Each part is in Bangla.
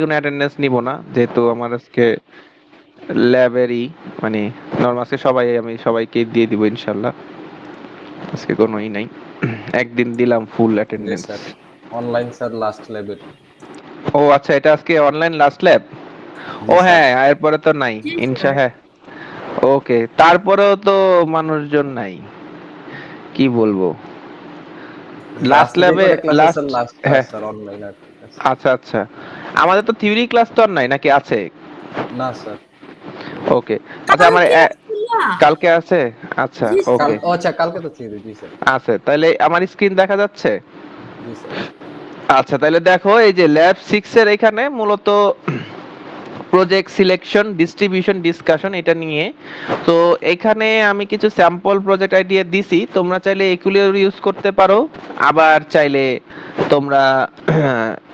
কোনো অ্যাটেন্ডেন্স নিব না, যেহেতু আমার আজকে ল্যাবেরই মানে নর্মাল আজকে আমি সবাইকে দিয়ে দিব ইনশাল্লাহ। আজকে কোনোই নাই, একদিন দিলাম ফুল জি attendance. Sir, online sir last ল্যাবের। ও আচ্ছা, এটা আজকে অনলাইন লাস্ট ল্যাব। ও জি স্যার। হ্যাঁ, এরপরে তো নাই জি ইনশা, স্যার। হ্যাঁ। ওকে, তারপরেও তো মানুষজন নাই, কি বলবো। লাস্ট আজকে যে ল্যাবে কটা ক্লাস আছে লাস্ট, স্যার লাস্ট ক্লাস হ্যাঁ। স্যার অনলাইন আর কি আছে। আচ্ছা আচ্ছা, আমাদের তো থিওরি ক্লাস তো আর নাই নাকি আছে? না স্যার। ওকে, আচ্ছা আমার কালকে আসছিল না? কালকে আছে। আচ্ছা জি কাল ওকে, স্যার। ও আচ্ছা কালকে তো থিওরি। জি স্যার। আছে তাহলে আমার স্ক্রিন দেখা যাচ্ছে। জি স্যার। আচ্ছা তাহলে দেখো, এই যে ল্যাব 6 এর এখানে মূলত প্রজেক্ট সিলেকশন, ডিস্ট্রিবিউশন, ডিসকাশন এটা নিয়ে। তো এখানে আমি কিছু স্যাম্পল প্রজেক্ট আইডিয়া দিছি, তোমরা চাইলে এগুলো ইউজ করতে পারো, আবার চাইলে তোমরা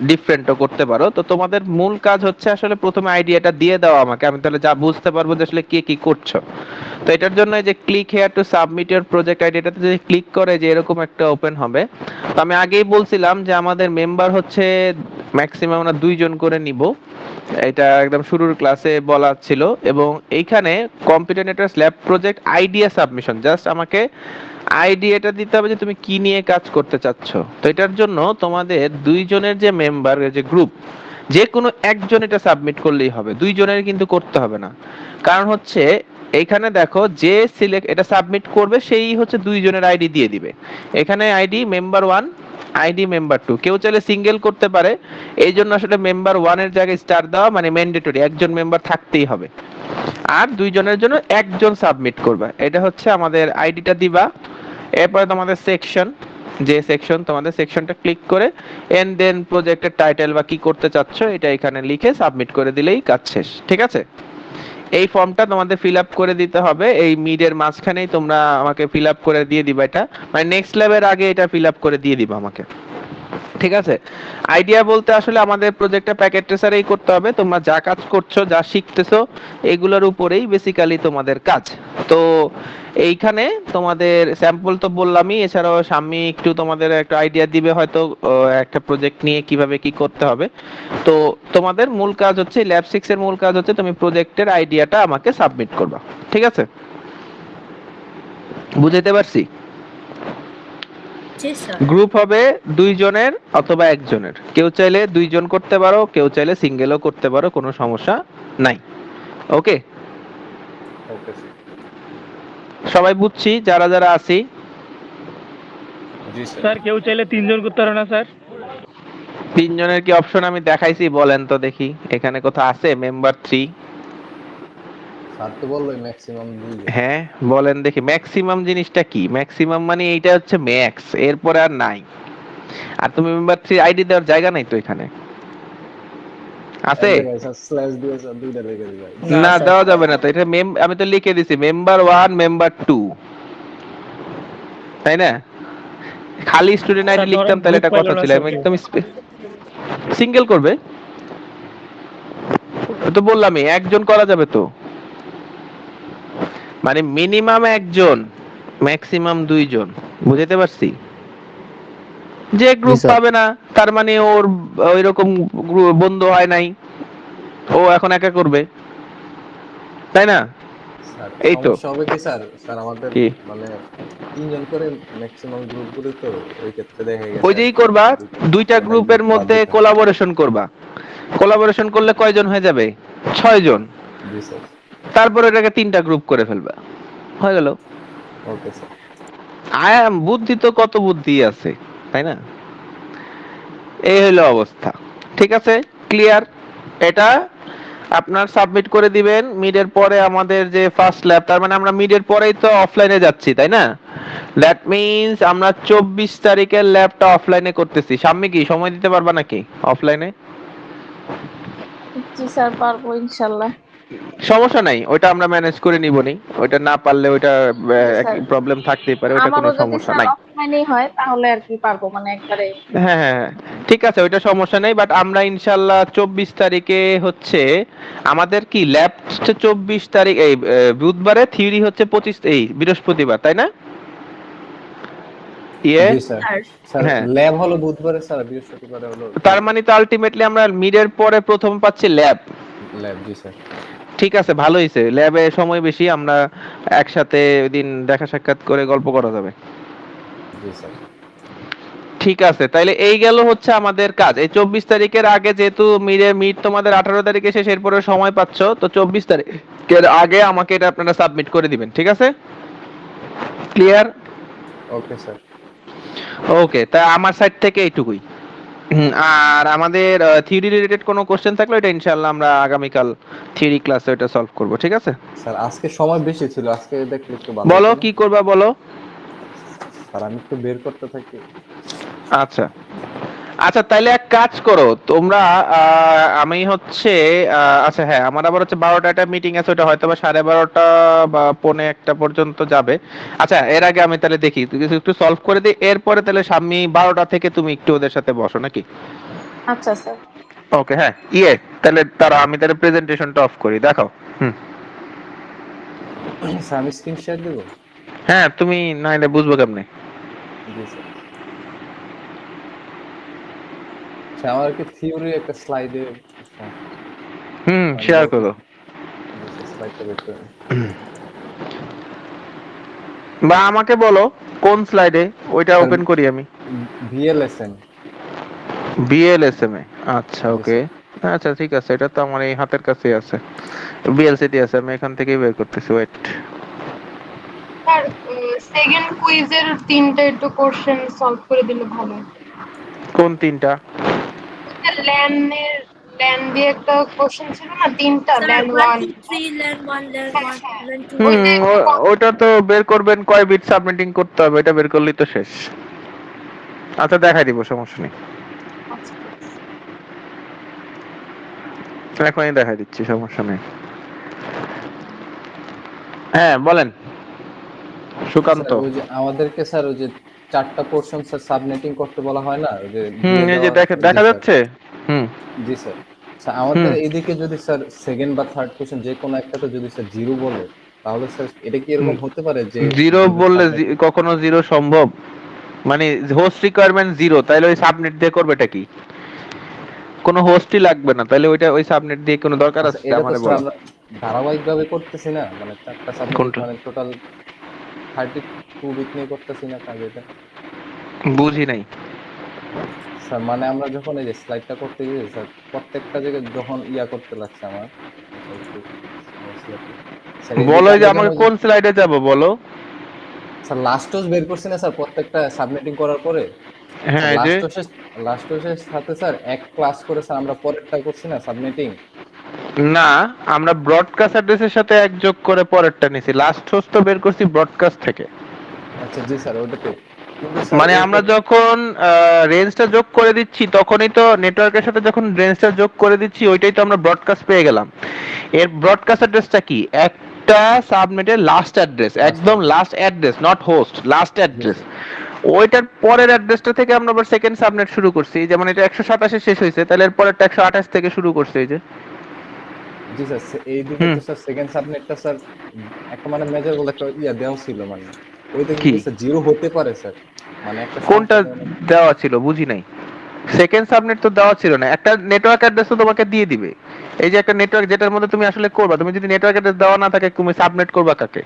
ডিফারেন্টও করতে পারো। তো তোমাদের মূল কাজ হচ্ছে আসলে প্রথমে আইডিয়াটা দিয়ে দাও আমাকে, আমি তাহলে যা বুঝতে পারবো যে আসলে কে কি করছো। তো এটার জন্য এই যে click here to submit your project আইডিয়াটাতে যদি ক্লিক করে, যে এরকম একটা ওপেন হবে। তো আমি আগেই বলছিলাম যে আমাদের মেম্বার হচ্ছে ম্যাক্সিমাম আমরা 2 জন করে নিব, এটা একদম শুরুর ক্লাসে বলা ছিল। এবং এইখানে computer network lab project idea submission, just আমাকে আইডিয়াটা দিতে হবে যে তুমি কি নিয়ে কাজ করতে চাচ্ছ। তো এটার জন্য তোমাদের 2 জনের যে মেম্বার, যে গ্রুপ, যে কোনো একজন এটা সাবমিট করলেই হবে, 2 জনের কিন্তু করতে হবে না। কারণ হচ্ছে এইখানে দেখো, যে সিলেক্ট এটা সাবমিট করবে সেই হচ্ছে 2 জনের আইডি দিয়ে দিবে। এখানে আইডি মেম্বার 1, আইডি মেম্বার 2, কেউ চাইলে সিঙ্গেল করতে পারে। এই জন্য আসলে মেম্বার 1 এর জায়গায় স্টার দেওয়া মানে ম্যান্ডেটরি, একজন মেম্বার থাকতেই হবে। আর 2 জনের জন্য একজন সাবমিট করবা, এটা হচ্ছে আমাদের আইডিটা দিবা। এরপরে তোমাদের সেকশন, যে সেকশন তোমাদের সেকশনটা ক্লিক করে এন্ড দেন প্রজেক্টের টাইটেল বা কি করতে চাচ্ছ এটা এখানে লিখে সাবমিট করে দিলেই কাজ শেষ, ঠিক আছে। এই ফর্মটা তোমাদের ফিল আপ করে দিতে হবে, এই মিডের মাঝখানেই তোমরা আমাকে ফিল আপ করে দিয়ে দিবা, এটা মানে নেক্সট লেভেলের আগে এটা ফিল আপ করে দিয়ে দিবা আমাকে, ঠিক আছে। আইডিয়া বলতে আসলে আমাদের প্রজেক্টটা প্যাকেট ট্রেসারেই করতে হবে, তোমরা যা কাজ করছো যা শিখতেছো এগুলোর উপরেই বেসিক্যালি তোমাদের কাজ। তো এইখানে তোমাদের স্যাম্পল তো বললামই, এছাড়াও সামনে একটু তোমাদের একটা আইডিয়া দিবে হয়তো একটা প্রজেক্ট নিয়ে কিভাবে কি করতে হবে। তো তোমাদের মূল কাজ হচ্ছে ল্যাব 6 এর মূল কাজ হচ্ছে তুমি প্রজেক্টের আইডিয়াটা আমাকে সাবমিট করবা, ঠিক আছে। বুঝাইতে পারছি? জি স্যার। গ্রুপ হবে 2 জনের অথবা একজনের, কেউ চাইলে 2 জন করতে পারো, কেউ চাইলে সিঙ্গেলও করতে পারো, কোনো সমস্যা নাই। ওকে, ওকে স্যার। সবাই বুঝছি যারা যারা আছি? জি স্যার। স্যার কেউ চাইলে 3 জন করতে পারে না স্যার? 3 জনের কি অপশন আমি দেখাইছি বলেন তো দেখি, এখানে কোথাও আছে মেম্বার 3? স্যার তো বললোই ম্যাক্সিমাম 2 জন। হ্যাঁ বলেন দেখি, ম্যাক্সিমাম জিনিসটা কি? ম্যাক্সিমাম মানে এইটা হচ্ছে ম্যাক্স, এরপরে আর নাই। আর তুমি মেম্বার 3 আইডি দেওয়ার জায়গা নাই তো এখানে, এক আছে? জায়গায় স্যার স্ল্যাশ দিয়ে স্যার দুইটা রেখে দিই। না না স্যার। দেওয়া যাবে না তো, এটা আমি তো লিখে দিছি মেম্বার 1 মেম্বার 2, তাই না? খালি স্টুডেন্ট আইডি স্যার লিখতাম ধরেন তাহলে গ্রুপ এটা পাইল কথা না ছিল, স্যার আমি কেউ। একদম সিঙ্গেল করবে। তো বললামই একজন করা যাবে তো, মানে মিনিমাম একজন, ম্যাক্সিমাম 2 জন, বুঝাতে পারছি? যে জি গ্রুপ স্যার। পাবে না তার মানে ওর ওই রকম বন্ধু হয় নাই, ও এখন একা করবে, তাই না? স্যার এই তো। সমস্যা হবে কি স্যার, স্যার আমাদের কি? মানে 3 জন করে ম্যাক্সিমাম গ্রুপগুলো তো, ওই ক্ষেত্রে দেখা ওই গেছে আর যেই কি করবা, দুইটা একটা গ্রুপের গ্রুপ বাদ মধ্যে দিতে হয়। কোলাবোরেশন করবা। কোলাবোরেশন করলে কয়জন হয়ে যাবে? 6 জন। জি স্যার। তারপর এটাকে 3টা গ্রুপ করে ফেলবা, হয়ে গেল। Okay sir. আয়াম বুদ্ধি তো কত বুদ্ধি আছে, তাই না? এই হলো অবস্থা, ঠিক আছে, ক্লিয়ার। এটা আপনার সাবমিট করে দিবেন মিডের পরে আমাদের যে ফার্স্ট ল্যাব, তার মানে আমরা মিডের পরেই তো অফলাইনে যাচ্ছি, তাই না? দ্যাট মিন্স আমরা 24 তারিখের ল্যাবটা অফলাইনে করতেছি। সামনে কি সময় দিতে পারবা নাকি অফলাইনে? জি স্যার, পারবো ইনশাল্লাহ। সমস্যা নাই, ওইটা আমরা ম্যানেজ করে নিবনি। ওইটা না পারলে ওইটা জি স্যার, প্রবলেম থাকতেই পারে, ওইটা কোনো আমারও যদি সমস্যা স্যার নাই। অফলাইনেই হয় তাহলে আর কি পারবো, মানে একবারে। হ্যাঁ হ্যাঁ হ্যাঁ, ঠিক আছে, ওইটা সমস্যা নেই। বাট আমরা ইনশাল্লাহ 24 তারিখে হচ্ছে আমাদের কি ল্যাব হচ্ছে 24 তারিখ, এই বুধবারে, থিওরি হচ্ছে 25, এই বৃহস্পতিবার, তাই না? ইয়ে জি স্যার। স্যার স্যার হ্যাঁ ল্যাব হলো বুধবারে স্যার, বৃহস্পতিবারে হলো তার মানে তো আলটিমেটলি আমরা মিডের পরে প্রথম পাচ্ছি ল্যাব। ল্যাব। জি স্যার। ঠিক আছে, ভালো হয়েছে, ল্যাবে সময় বেশি, আমরা একসাথে ওই দিন দেখা সাক্ষাৎ করে গল্প করা যাবে। জি স্যার। ঠিক আছে, তাইলে এই গেল হচ্ছে আমাদের কাজ। এই 24 তারিখের আগে যেহেতু মিড তোমাদের 18 তারিখে শেষ, এরপরে সময় পাচ্ছ, তো 24 তারিখের আগে আমাকে এটা আপনারা সাবমিট করে দিবেন, ঠিক আছে? ক্লিয়ার? Okay sir. ওকে, তা আমার সাইড থেকে এইটুকুই। আর আমাদের থিওরি রিলেটেড কোনো কোশ্চেন থাকলে এটা ইনশাআল্লাহ আমরা আগামীকাল থিওরি ক্লাসে এটা সলভ করব, ঠিক আছে? স্যার আজকে সময় বেশি ছিল, আজকে দেখলে একটু ভালো বলো হতো না? কি করবা বলো। স্যার আমি একটু বের করতে থাকি। আচ্ছা আচ্ছা, তাইলে এক কাজ করো তোমরা, আমি হচ্ছে আচ্ছা হ্যাঁ, আমার আবার হচ্ছে 12টা একটা মিটিং আছে, ওটা হয়তো বা 12:30 বা 1:45 পর্যন্ত যাবে। আচ্ছা, এর আগে আমি তাহলে দেখি তুই কিছু একটু সলভ করে দিই, এরপরে তাহলে সামনে 12টা থেকে তুমি একটু ওদের সাথে বসো নাকি? আচ্ছা স্যার। ওকে হ্যাঁ, তাহলে তারা আমি তাহলে প্রেজেন্টেশনটা অফ করি, দেখাও। হুম। স্যার আমি স্ক্রিন শেয়ার দেব? হ্যাঁ, তুমি নাইলে বুঝবো কেমনে? জি স্যার। স্যার আমার কি থিওরি একটা স্লাইডে শেয়ার করো। স্লাইডটা বের করে বা আমাকে বলো কোন স্লাইডে, ওইটা স্যার ওপেন করি আমি। ভিএলএসএম। বিএলএসএম এ, আচ্ছা জি ওকে। স্যার। আচ্ছা ঠিক আছে, এটা তো আমার এই হাতের কাছেই আছে, বিএলসিটি আছে, আমি এখান থেকেই বের করতেছি, ওয়েট। স্যার সেকেন্ড কুইজের 3টা একটু কোশ্চেন সলভ করে দিলে ভালো হতো। কোন তিনটা? ল্যান্ড দিয়ে একটা কোশ্চেন ছিল না, 3টা, Sir, land 1, 1। 2, 3, learn 1, learn 1, learn 2. ওইটা তো বের করবেন, কয় বিট সাবমিটিং করতে হবে, এটা বের করলেই তো শেষ। আচ্ছা দেখাই দিব, সমস্যা নেই, এখনই দেখাই দিচ্ছি, সমস্যা নেই। হ্যাঁ বলেন সুকান্ত। স্যার ওই যে আমাদেরকে স্যার ওই যে 4টা পোরশন স্যার সাবনেটিং করতে বলা হয় না, ওই যে এই যে দেখা জি দেখা স্যার। যাচ্ছে। হুম জি স্যার। স্যার আমাদের এইদিকে যদি স্যার সেকেন্ড বা থার্ড কোশ্চেন যে কোনো একটাতে যদি স্যার জিরো বলে, তাহলে স্যার এটা কি এরকম হতে পারে যে জিরো আমাদের বললে subnet- কখনো জিরো সম্ভব? মানে হোস্ট রিকোয়ারমেন্ট জিরো, তাহলে ওই সাবনেট দিয়ে করবেটা কি? কোনো হোস্টই লাগবে না, তাহলে ওই সাবনেট দিয়ে কোনো দরকার আচ্ছা আছে এটা তো আমারে স্যার বলো। আমরা ধারাবাহিকভাবে করতেছি না, মানে 4টা সাবনেট কোনটা? মানে টোটাল 32 বিট নিয়ে করতেছি না কাজ এটা। বুঝি নাই। স্যার মানে আমরা যখন এই যে স্লাইডটা করতে গিয়ে স্যার প্রত্যেকটা জায়গায় যখন করতে লাগছে আমার স্যার বলো এইদিকে যে আমরা আমাকে যখন কোন স্লাইডে যাব বলো। স্যার লাস্ট টোস বের করছি না স্যার প্রত্যেকটা সাবমিটিং করার পরে, হ্যাঁ এই যে লাস্ট টোসের সাথে স্যার এক ক্লাস করে স্যার আমরা পরেরটা করছি না সাবমিটিং। না, আমরা ব্রডকাস্ট অ্যাড্রেসের সাথে এক যোগ করে পরেরটা নিছি, লাস্ট হোস্ট তো বের করছি ব্রডকাস্ট থেকে। আচ্ছা জি স্যার ওটাতে কিন্তু স্যার মানে আমরা যখন রেঞ্জটা যোগ করে দিচ্ছি তখনই তো নেটওয়ার্কের সাথে যখন রেঞ্জটা যোগ করে দিচ্ছি ওইটাই তো আমরা ব্রডকাস্ট পেয়ে গেলাম। এর ব্রডকাস্ট অ্যাড্রেসটা কি? একটা সাবনেটের লাস্ট অ্যাড্রেস, একদম last address, not host, last address. ওইটার পরের অ্যাড্রেসটা থেকে আমরা আবার সেকেন্ড সাবনেট শুরু করছি, যেমন এটা 127 শেষ হয়েছে, তাহলে এর পরেরটা 128 থেকে শুরু করছে, এই যে। জি স্যার এইদিকে তো স্যার সেকেন্ড সাবনেটটা স্যার একটা মানে মেজর বলে একটা দেওয়া ছিল, মানে ওইটা কি কিন্তু স্যার জিরো হতে পারে স্যার, মানে একটা কোনটা দেওয়া ছিল বুঝি নাই। সেকেন্ড সাবনেট তো দেওয়া ছিল না, একটা নেটওয়ার্ক অ্যাড্রেস তো তোমাকে দিয়ে দিবে। এই যে একটা নেটওয়ার্ক যেটার মধ্যে তুমি আসলে করবা, তুমি যদি নেটওয়ার্ক অ্যাড্রেস দেওয়া না থাকে তুমি সাবনেট করবা কাকে?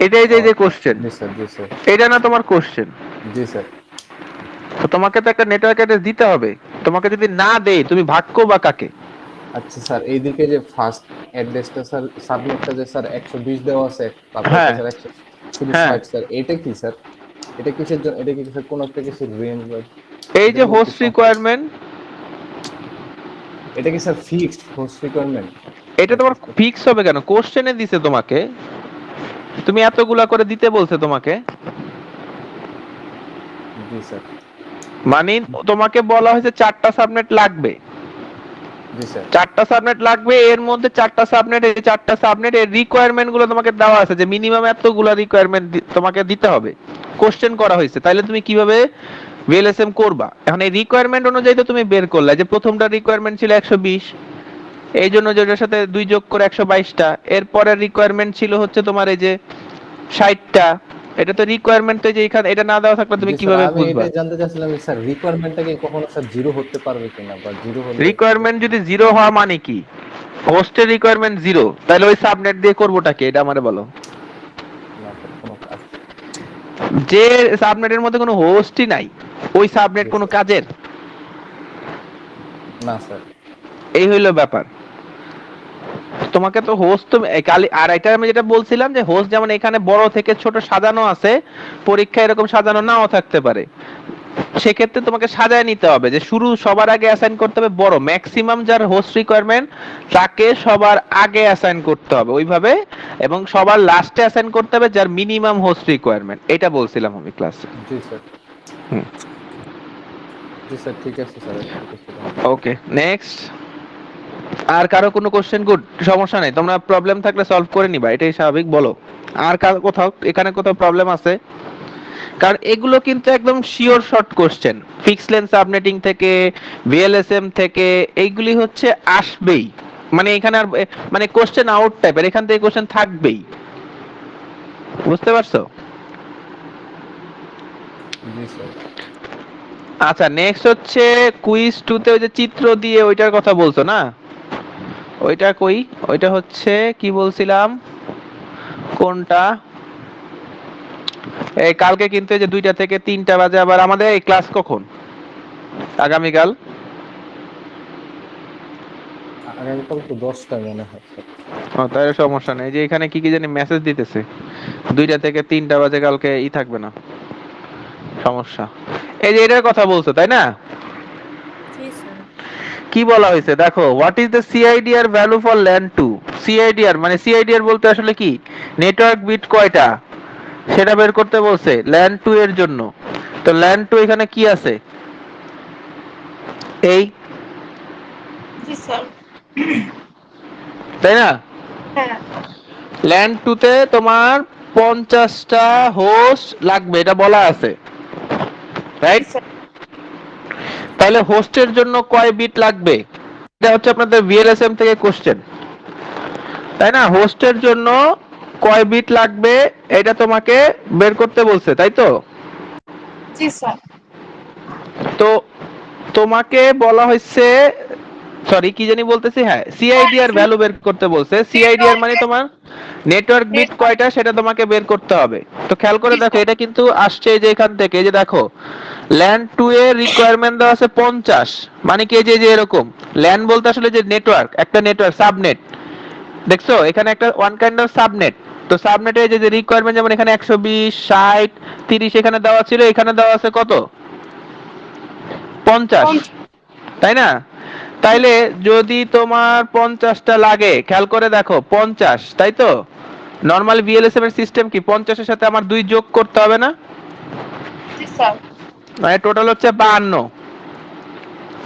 এটাই যে কোশ্চেন, জি স্যার। জি স্যার। এটা না তোমার কোশ্চেন। জি স্যার। তো তোমাকে তো একটা নেটওয়ার্ক অ্যাড্রেস দিতে হবে, তোমাকে যদি না দেই তুমি ভাগ করবা কাকে? আচ্ছা স্যার এইদিকে যে ফার্স্ট অ্যাড্রেসটা স্যার সাবনেটটা যে স্যার 120 দেওয়া আছে, তারপরে হ্যাঁ স্যার 100 শুধু হ্যাঁ, 60 স্যার, এটা কি স্যার? এটা কিসের জন্য? এটা কি স্যার কোন একটা কিছু রেঞ্জ বা এই এটা যে নিয়ে একটু হোস্ট রিকোয়ারমেন্ট, এটা কি স্যার ফিক্সড হোস্ট রিকোয়ারমেন্ট? এটা তোমার ফিক্স হবে কেন? কোশ্চেনে দিছে তোমাকে, তুমি এতগুলা করে দিতে বলছে তোমাকে। জি স্যার। মানে তোমাকে বলা হয়েছে 4টা সাবনেট লাগবে, জি স্যার। 4টা সাবনেট লাগবে, এর মধ্যে 4টা সাবনেট, এই 4টা সাবনেট এর রিকোয়ারমেন্ট গুলো তোমাকে দেওয়া আছে যে মিনিমাম এতগুলা রিকোয়ারমেন্ট তোমাকে দিতে হবে, কোশ্চেন করা হয়েছে। তাহলে তুমি কিভাবে ভিএলএসএম করবা? এখন এই রিকোয়ারমেন্ট অনুযায়ী তো তুমি বের করলে যে প্রথমটা রিকোয়ারমেন্ট ছিল 120, এই জন্য যেটার সাথে 2 যোগ করে 122টা, এরপরের রিকোয়ারমেন্ট ছিল হচ্ছে তোমার এই যে 60টা, এটা তো রিকোয়ারমেন্ট, তো যে এখানে এটা না দেওয়া থাকলে তুমি জি স্যার, কিভাবে আমি বুঝবা? এটাই জানতে চাচ্ছিলাম স্যার, রিকোয়ারমেন্টটা কি কখনো স্যার জিরো হতে পারবে কিনা, বা জিরো হলে রিকোয়ারমেন্ট যদি জিরো হওয়া মানে কি? হোস্টের রিকোয়ারমেন্ট জিরো, তাহলে ওই সাবনেট দিয়ে করবোটা কি, এটা আমারে বলো। না স্যার কোনো কাজ। যে সাবনেটের মধ্যে কোনো হোস্টই নাই, ওই সাবনেট কোনো কাজের? না স্যার। এই হইলো ব্যাপার। তোমাকে তো হোস্ট তো কালি, আর এটা আমি যেটা বলছিলাম যে হোস্ট যেমন এখানে বড় থেকে ছোট সাজানো আছে, পরীক্ষা এরকম সাজানো নাও থাকতে পারে। সেক্ষেত্রে তোমাকে সাজায় নিতে হবে যে শুরু সবার আগে অ্যাসাইন করতে হবে বড়, ম্যাক্সিমাম যার হোস্ট রিকোয়ারমেন্ট তাকে সবার আগে অ্যাসাইন করতে হবে ওইভাবে, এবং সবার লাস্টে অ্যাসাইন করতে হবে যার মিনিমাম হোস্ট রিকোয়ারমেন্ট। এটা বলছিলাম আমি ক্লাসে। জি স্যার। হুম। জি স্যার ঠিক আছে স্যার, ঠিক আছে। Okay next. আর কারো কোনো কোশ্চেন? গুড, সমস্যা নেই, তোমরা প্রবলেম থাকলে সলভ করে নিবা, এটাই স্বাভাবিক। বলো আর কারো কোথাও এখানে কোথাও প্রবলেম আছে? কারণ এগুলো কিন্তু একদম sure short question, fix length subnetting থেকে, ভিএলএসএম থেকে, এইগুলি হচ্ছে আসবেই। মানে এখানে আর মানে কোশ্চেন আউট টাইপের, এখান থেকে কোশ্চেন থাকবেই, বুঝতে পারছো? জি স্যার। আচ্ছা নেক্সট হচ্ছে কুইজ 2 তে ওই যে চিত্র দিয়ে ওইটার কথা বলছো না, ওইটা কই? ওইটা হচ্ছে কি বলছিলাম, কোনটা? এই কালকে কিন্তু এই যে 2টা থেকে 3টা বাজে আবার আমাদের এই ক্লাস কখন? আগামীকাল? আগামীকাল তো 10টায় মনে হয় স্যার। ও তাহলে সমস্যা নেই, যে এখানে কি কি জানি মেসেজ দিতেছে 2টা থেকে 3টা বাজে কালকে থাকবে না, সমস্যা। এই যে এটার কথা বলছো তাই না? জি স্যার। কি বলা হয়েছে দেখো, what is the CIDR value for LAN 2? CIDR মানে সিআইডিআর বলতে আসলে কি, নেটওয়ার্ক বিট কয়টা সেটা বের করতে বলছে ল্যান 2 এর জন্য। তো ল্যান 2 এখানে কি আছে? এই জি স্যার। তাই না? হ্যাঁ ল্যান 2 তে তোমার 50টা হোস্ট লাগবে, এটা বলা আছে, রাইট? স্যার। তাহলে হোস্টের জন্য কয় বিট লাগবে? এটা হচ্ছে আপনাদের ভিএলএসএম থেকে কোশ্চেন, তাই না? হোস্টের জন্য কয় বিট লাগবে এটা তোমাকে বের করতে বলছে, তাই তো? জি স্যার। তো তোমাকে বলা হয়েছে, সরি কি জানি বলতেছি, হ্যাঁ সিআইডিআর ভ্যালু বের করতে বলছে। সিআইডিআর মানে তোমার নেটওয়ার্ক বিট কয়টা সেটা তোমাকে বের করতে হবে। তো খেয়াল করে দেখো, এটা কিন্তু আসছে যে এখান থেকে, এই যে দেখো ল্যান 2 এর রিকোয়ারমেন্ট দেওয়া আছে 50, মানে কি এই যে এরকম ল্যান বলতে আসলে যে নেটওয়ার্ক, একটা নেটওয়ার্ক সাবনেট, দেখছো এখানে একটা ওয়ান কাইন্ড অফ সাবনেট। তো সাবনেটে যে রিকোয়ারমেন্ট যেমন এখানে 120, 60, 30 এখানে দেওয়া ছিল, এখানে দেওয়া আছে কত? 50, তাই না? তাইলে যদি তোমার 50টা লাগে, খেয়াল করে দেখো 50, তাই তো? নরমাল ভিএলএসএম এর সিস্টেম কি 50 এর সাথে আমার 2 যোগ করতে হবে না? জি স্যার। মানে টোটাল হচ্ছে 52,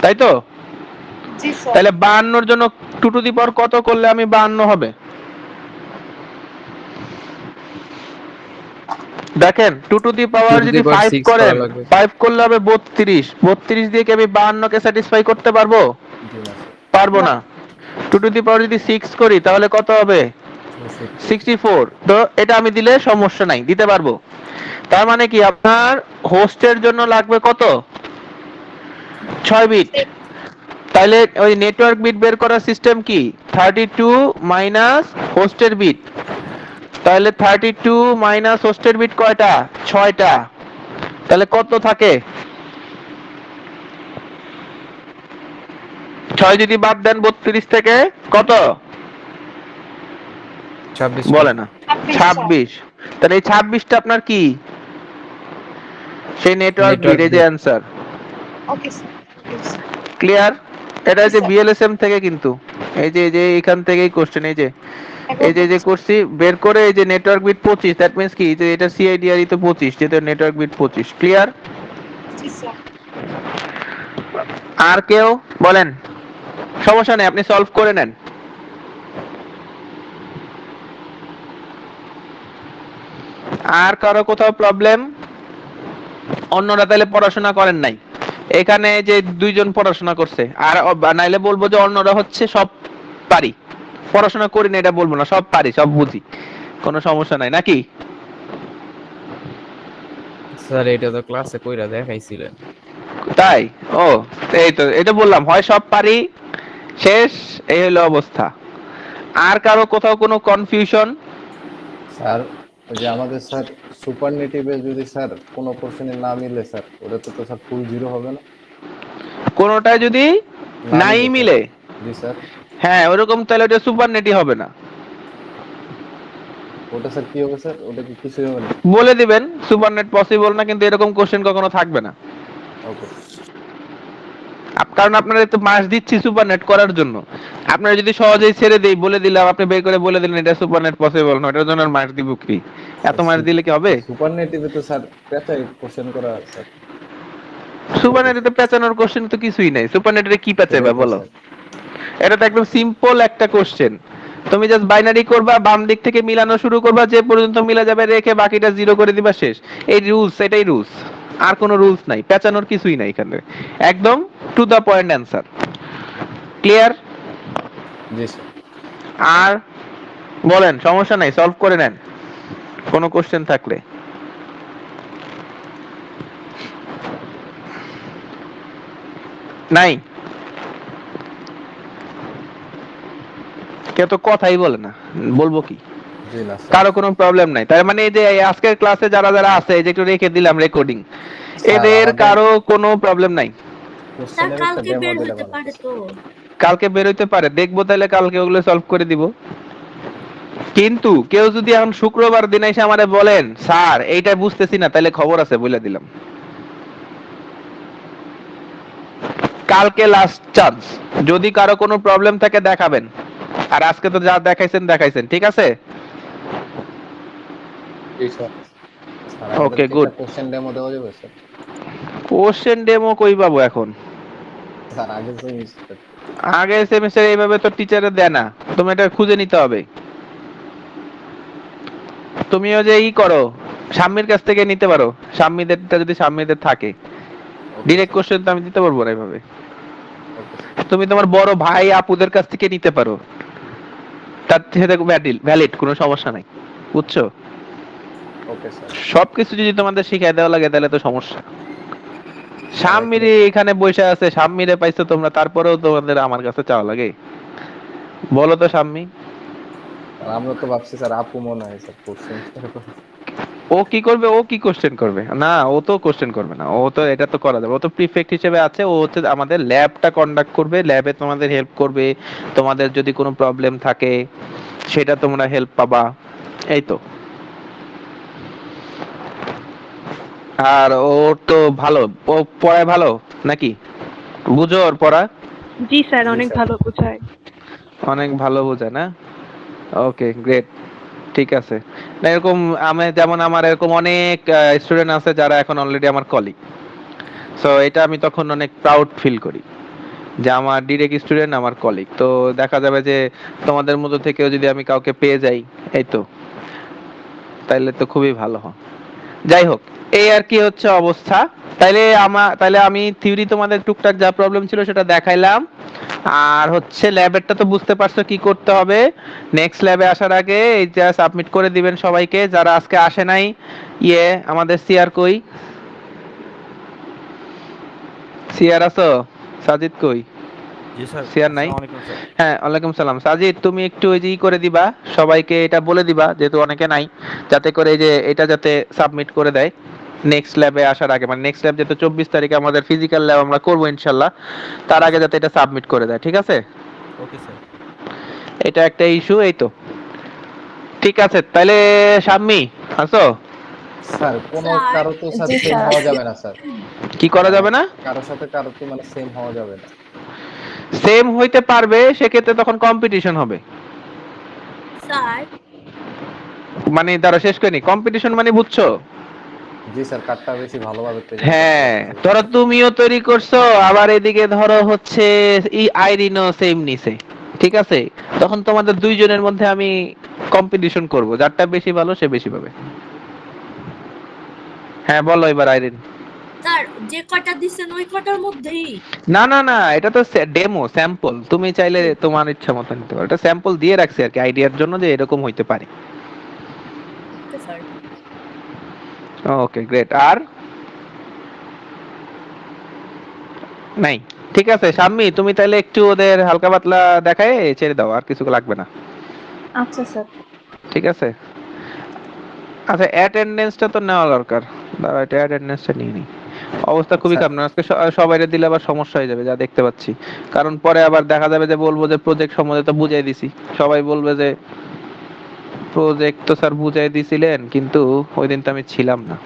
তাই তো? জি স্যার। তাহলে 52 এর জন্য 2 টু দি পাওয়ার কত করলে আমি 52 হবে? দেখেন 2 টু দি পাওয়ার যদি 5 করেন, 5 করলে হবে 32, 32 দিয়ে কি আমি 52 কে স্যাটিসফাই করতে পারবো? জি না স্যার। পারবো না। 2 টু দি পাওয়ার যদি 6 করি তাহলে কত হবে? 64। তো এটা আমি দিলে সমস্যা নাই, দিতে পারবো। তার মানে কি আপনার হোস্টের জন্য লাগবে কত? 6 বিট। তাহলে ওই নেটওয়ার্ক বিট বের করার সিস্টেম কি? 32 মাইনাস হোস্টের বিট। তাহলে 32 মাইনাস হোস্টের বিট কয়টা? 6টা। তাহলে কত থাকে? 6 যদি বাদ দেন 32 থেকে কত? 26 বলে না। 26। তাহলে এই 26টা আপনার কি? সেই নেটওয়ার্ক বিট, এই যে অ্যানসার। Okay sir. ক্লিয়ার? এটা যে স্যার। বিএলএসএম থেকে কিন্তু এই যে এখান থেকেই কোশ্চেন, এই যে করছি বের করে, এই যে নেটওয়ার্ক বিট 25, দ্যাট মিন্স কি যে এটা সিআইডিআর তো 25, যেটা নেটওয়ার্ক বিট 25। ক্লিয়ার? জি স্যার। আর কেউ বলেন? সমস্যা নেই, আপনি সলভ করে নেন। আর কারো কোথাও প্রবলেম? অন্যরা তাহলে পড়াশোনা করেন নাই, এখানে যে 2 জন পড়াশোনা করছে, আর নাইলে বলবো যে অন্যরা হচ্ছে সব পারি, পড়াশোনা করি না এটা বলবো না, সব পারি সব বুঝি, কোনো সমস্যা নাই নাকি? স্যার এটা তো ক্লাসে কইরা দেখাইছিলেন। তাই? ও, এই তো এটা বললাম, হয় সব পারি, শেষ, এই হলো অবস্থা। আর কারো কোথাও কোনো কনফিউশন? স্যার ওই যে আমাদের স্যার সুপারনেটিভে যদি স্যার কোনো কোশ্চেনে না মিলে স্যার, ওটা তো স্যার ফুল জিরো হবে না? কোনোটায় যদি না নাই স্যার। মিলে, জি স্যার। হ্যাঁ ওরকম, তাহলে ওটা সুপারনেটই হবে না। ওটা স্যার কি হবে স্যার? ওটা কি কিছুই হবে না? বলে দিবেন সুপারনেট পসিবল না, কিন্তু এরকম কোশ্চেন কখনো থাকবে না। ওকে। কারণ আপনারা তো মাস দিচ্ছি সুপারনেট করার জন্য। আপনারা যদি সহজেই ছেড়ে দেই, বলে দিলাম, আপনি বের করে বলে দিলেন এটা সুপারনেট পসিবল না, এটার জন্য আর মাস দিব কি? এত মাস দিলে কি হবে? সুপারনেটিভে তো স্যার পেঁচাই কোশ্চেন করা স্যার। সুপারনেটে পেঁচানোর কোশ্চেন তো কিছুই নাই। সুপারনেটে কি পেঁচাবে বলো? স্যার, এটা তো একদম সিম্পল একটা কোশ্চেন। তুমি জাস্ট বাইনারি করবা, বাম দিক থেকে মিলানো শুরু করবা, যে পর্যন্ত মিলা যাবে রেখে বাকিটা জিরো করে দিবা, শেষ। এই রুলস, এটাই রুলস, আর কোনো রুলস নাই, পেঁচানোর কিছুই নাই এখানে, একদম to the point answer. Clear? জি স্যার। আর বলেন, সমস্যা নাই, সলভ করে নেন কোনো কোশ্চেন থাকলে। নাই? কেউ তো কথাই বলে না, বলবো কি? জি না স্যার। কারো কোনো প্রবলেম নাই? তার মানে এই যে এই আজকের ক্লাসে যারা যারা আছে, এই যে একটু রেখে দিলাম রেকর্ডিং, এদের আমাদের কারো কোনো প্রবলেম নাই? স্যার কোশ্চেনের একটা কালকে ডেমো বের দিলে হতে ভালো পারে হতো। তো। কালকে বেরোইতে পারে, দেখবো তাহলে কালকে ওগুলো সলভ করে দিব। কিন্তু কেউ যদি এখন শুক্রবার দিন এসে আমারে বলেন স্যার এইটা বুঝতেছি না, তাহলে খবর আছে বলে দিলাম। কালকে লাস্ট চান্স, যদি কারো কোনো প্রবলেম থাকে দেখাবেন। আর আজকে তো যা দেখাইছেন দেখাইছেন, ঠিক আছে? জি স্যার। স্যার Okay, আমাদের good. একটা কোশ্চেন ডেমো দেওয়া যাবে স্যার? কোশ্চেন ডেমো কই পাবো এখন? স্যার আগে তো স্যার। আগের সেমিস্টারে এইভাবে তো টিচারে দেয় না, তুমি এটা খুঁজে নিতে হবে। তুমিও যে ই করো, সাম্মির কাছ থেকে নিতে পারো, সাম্মিদেরটা যদি সাম্মিদের থাকে। ডিরেক্ট কোশ্চেন তো আমি দিতে পারবো না এইভাবে। তুমি তোমার বড় ভাই আপুদের কাছ থেকে নিতে পারো, তার থেকে ভ্যালিড, কোনো সমস্যা নাই, বুঝছো? Okay sir. সবকিছু যদি তোমাদের শিখাই দেওয়া লাগে তাহলে তো সমস্যা। সাম্মিরে এখানে বসে আছে, সাম্মিরে পাইছো তোমরা, তারপরেও তোমাদের আমার কাছে চাওয়া লাগে? বলো তো সাম্মি। আর আমরা তো ভাবছি স্যার আপু মনে হয় স্যার কোশ্চেন। ও কি করবে? ও কি কোশ্চেন করবে? না, ও তো কোশ্চেন করবে না, ও তো এটা তো করা যাবে, ও তো প্রিফেক্ট হিসেবে আছে, ও হচ্ছে আমাদের ল্যাবটা কন্ডাক্ট করবে, ল্যাবে তোমাদের হেল্প করবে, তোমাদের যদি কোনো প্রবলেম থাকে সেটা তোমরা হেল্প পাবা, এই তো। আর ওর তো ভালো, ও পড়ায় ভালো নাকি? বুঝো ওর পড়া? জি স্যার, জি অনেক স্যার। ভালো বোঝায়। অনেক ভালো বোঝে না? ওকে, গ্রেট, ঠিক আছে। না এরকম আমি যেমন আমার এরকম অনেক স্টুডেন্ট আছে যারা এখন অলরেডি আমার কলিগ, সো এটা আমি তখন অনেক প্রাউড ফিল করি যে আমার ডিরেক্ট স্টুডেন্ট আমার কলিগ। তো দেখা যাবে যে তোমাদের মধ্যে থেকেও যদি আমি কাউকে পেয়ে যাই, এই তো, তাইলে তো খুবই ভালো হয়। যাই হোক, এই আর কি হচ্ছে অবস্থা। তাইলে আমি থিওরি তোমাদের টুকটাক যা প্রবলেম ছিল সেটা দেখাইলাম। আর হচ্ছে ল্যাবেরটা তো বুঝতে পারছো কি করতে হবে। নেক্সট ল্যাবে আসার আগে এইটা সাবমিট করে দিবেন সবাইকে, যারা আজকে আসে নাই। আমাদের সিআর কই? সিআর আছো? সাজিদ কই? জি স্যার। সিআর নাই? আসসালামু আলাইকুম স্যার। হ্যাঁ, ওয়ালাইকুম সালাম। সাজিদ তুমি একটু ওই যে করে দিবা, সবাইকে এটা বলে দিবা যেহেতু অনেকে নাই, যাতে করে এই যে এটা যাতে সাবমিট করে দেয় নেক্সট ল্যাবে আসার আগে। মানে নেক্সট ল্যাব যেহেতু 24 তারিখে আমাদের ফিজিক্যাল ল্যাব আমরা করবো ইনশাল্লাহ, তার আগে যাতে এটা সাবমিট করে দেয়, ঠিক আছে? Okay sir. এটা একটা ইস্যু, এই তো। ঠিক আছে, তাইলে শাম্মী আছো? স্যার কোনো স্যার। কারো তো স্যার জি সেম স্যার। হওয়া যাবে না স্যার। কি করা যাবে না? কারোর সাথে কারো তো মানে সেম হওয়া যাবে না। সেম হইতে পারবে, সেক্ষেত্রে তখন কম্পিটিশন হবে। স্যার মানে দ্বারা শেষ করিনি, কম্পিটিশন মানে বুঝছো? জি স্যার, কার্ডটা বেশি ভালোভাবে প্রেজেন্ট হ্যাঁ, ধরো তুমিও তৈরি করছো, আবার এদিকে ধরো হচ্ছে আইরিনও সেম নিছে, ঠিক আছে? তখন তোমাদের দুইজনের মধ্যে আমি কম্পিটিশন করব, যারটা বেশি ভালো সে বেশি পাবে। হ্যাঁ বলো এবার আইরিন। স্যার যে কটা দিছেন ওই কটার মধ্যেই? না না না, এটা তো ডেমো স্যাম্পল, তুমি চাইলে তোমার ইচ্ছা মতো নিতে পারো, এটা স্যাম্পল দিয়ে রাখছি আর কি, আইডিয়ার জন্য যে এরকম হইতে পারে। Okay sir. Okay great. আর নাই। ঠিক আছে শাম্মী, তুমি তাহলে একটু ওদের হালকা পাতলা দেখায় ছেড়ে দাও, আর কিছু লাগবে না। আচ্ছা স্যার। ঠিক আছে। আচ্ছা অ্যাটেন্ডেন্সটা তো নেওয়া দরকার। দাঁড়া, এটা অ্যাটেন্ডেন্সটা নিয়ে নিই। অবস্থা খুবই স্যার খারাপ না আজকে, সবাইরে দিলে আবার সমস্যা হয়ে যাবে যা দেখতে পাচ্ছি। কারণ পরে আবার দেখা যাবে যে বলবো যে প্রজেক্ট সম্বন্ধে তো বুঝাই দিছি, সবাই বলবে যে প্রজেক্ট তো স্যার বুঝাই দিছিলেন কিন্তু ওই দিন তো আমি ছিলাম না।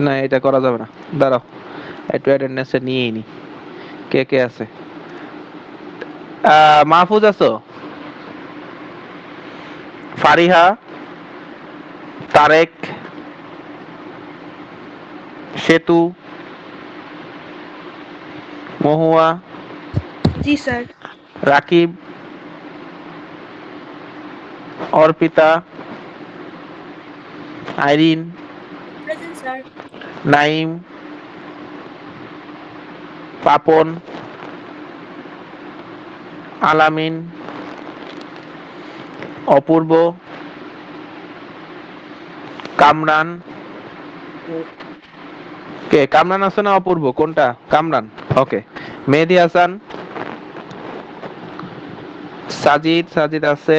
না এটা করা যাবে না, দাঁড়াও একটু অ্যাটেন্ডেন্সটা নিয়েই নি। কে কে আছে? মাহফুজ আছো? ফারিহা, তারেক, সেতু, মহুয়া, জি sir. Rakib, Arpita, Irin, present sir. Naim, Papon, Alamin, Apurba, Kamran. কে কামরান আছে না অপূর্ব, কোনটা? কামরান, ওকে। মেহেদি হাসান, সাজিদ, সাজিদ আছে,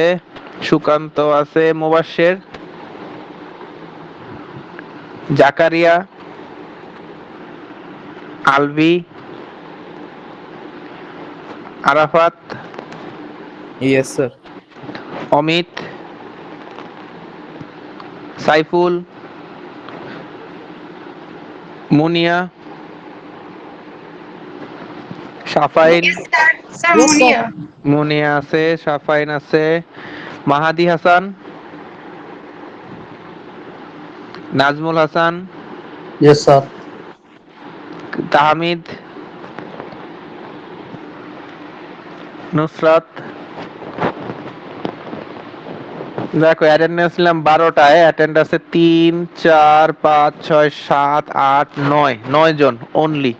সুকান্ত আছে, মুবাশশের, জাকারিয়া, আলভি, আরাফাত, ইয়েস স্যার। অমিত, সাইফুল, মুনিয়া, সাফাইন। স্যার মুনিয়া। মুনিয়া আছে, সাফাইন আছে, মাহাদি হাসান, নাজমুল হাসান, ইয়েস স্যার। তাহমিদ, নুসরাত। দেখো অ্যাটেন্ডেন্স নিলাম 12টায়, অ্যাটেন্ড আছে 3 4 5 6 7 8 9, 9 জন অনলি।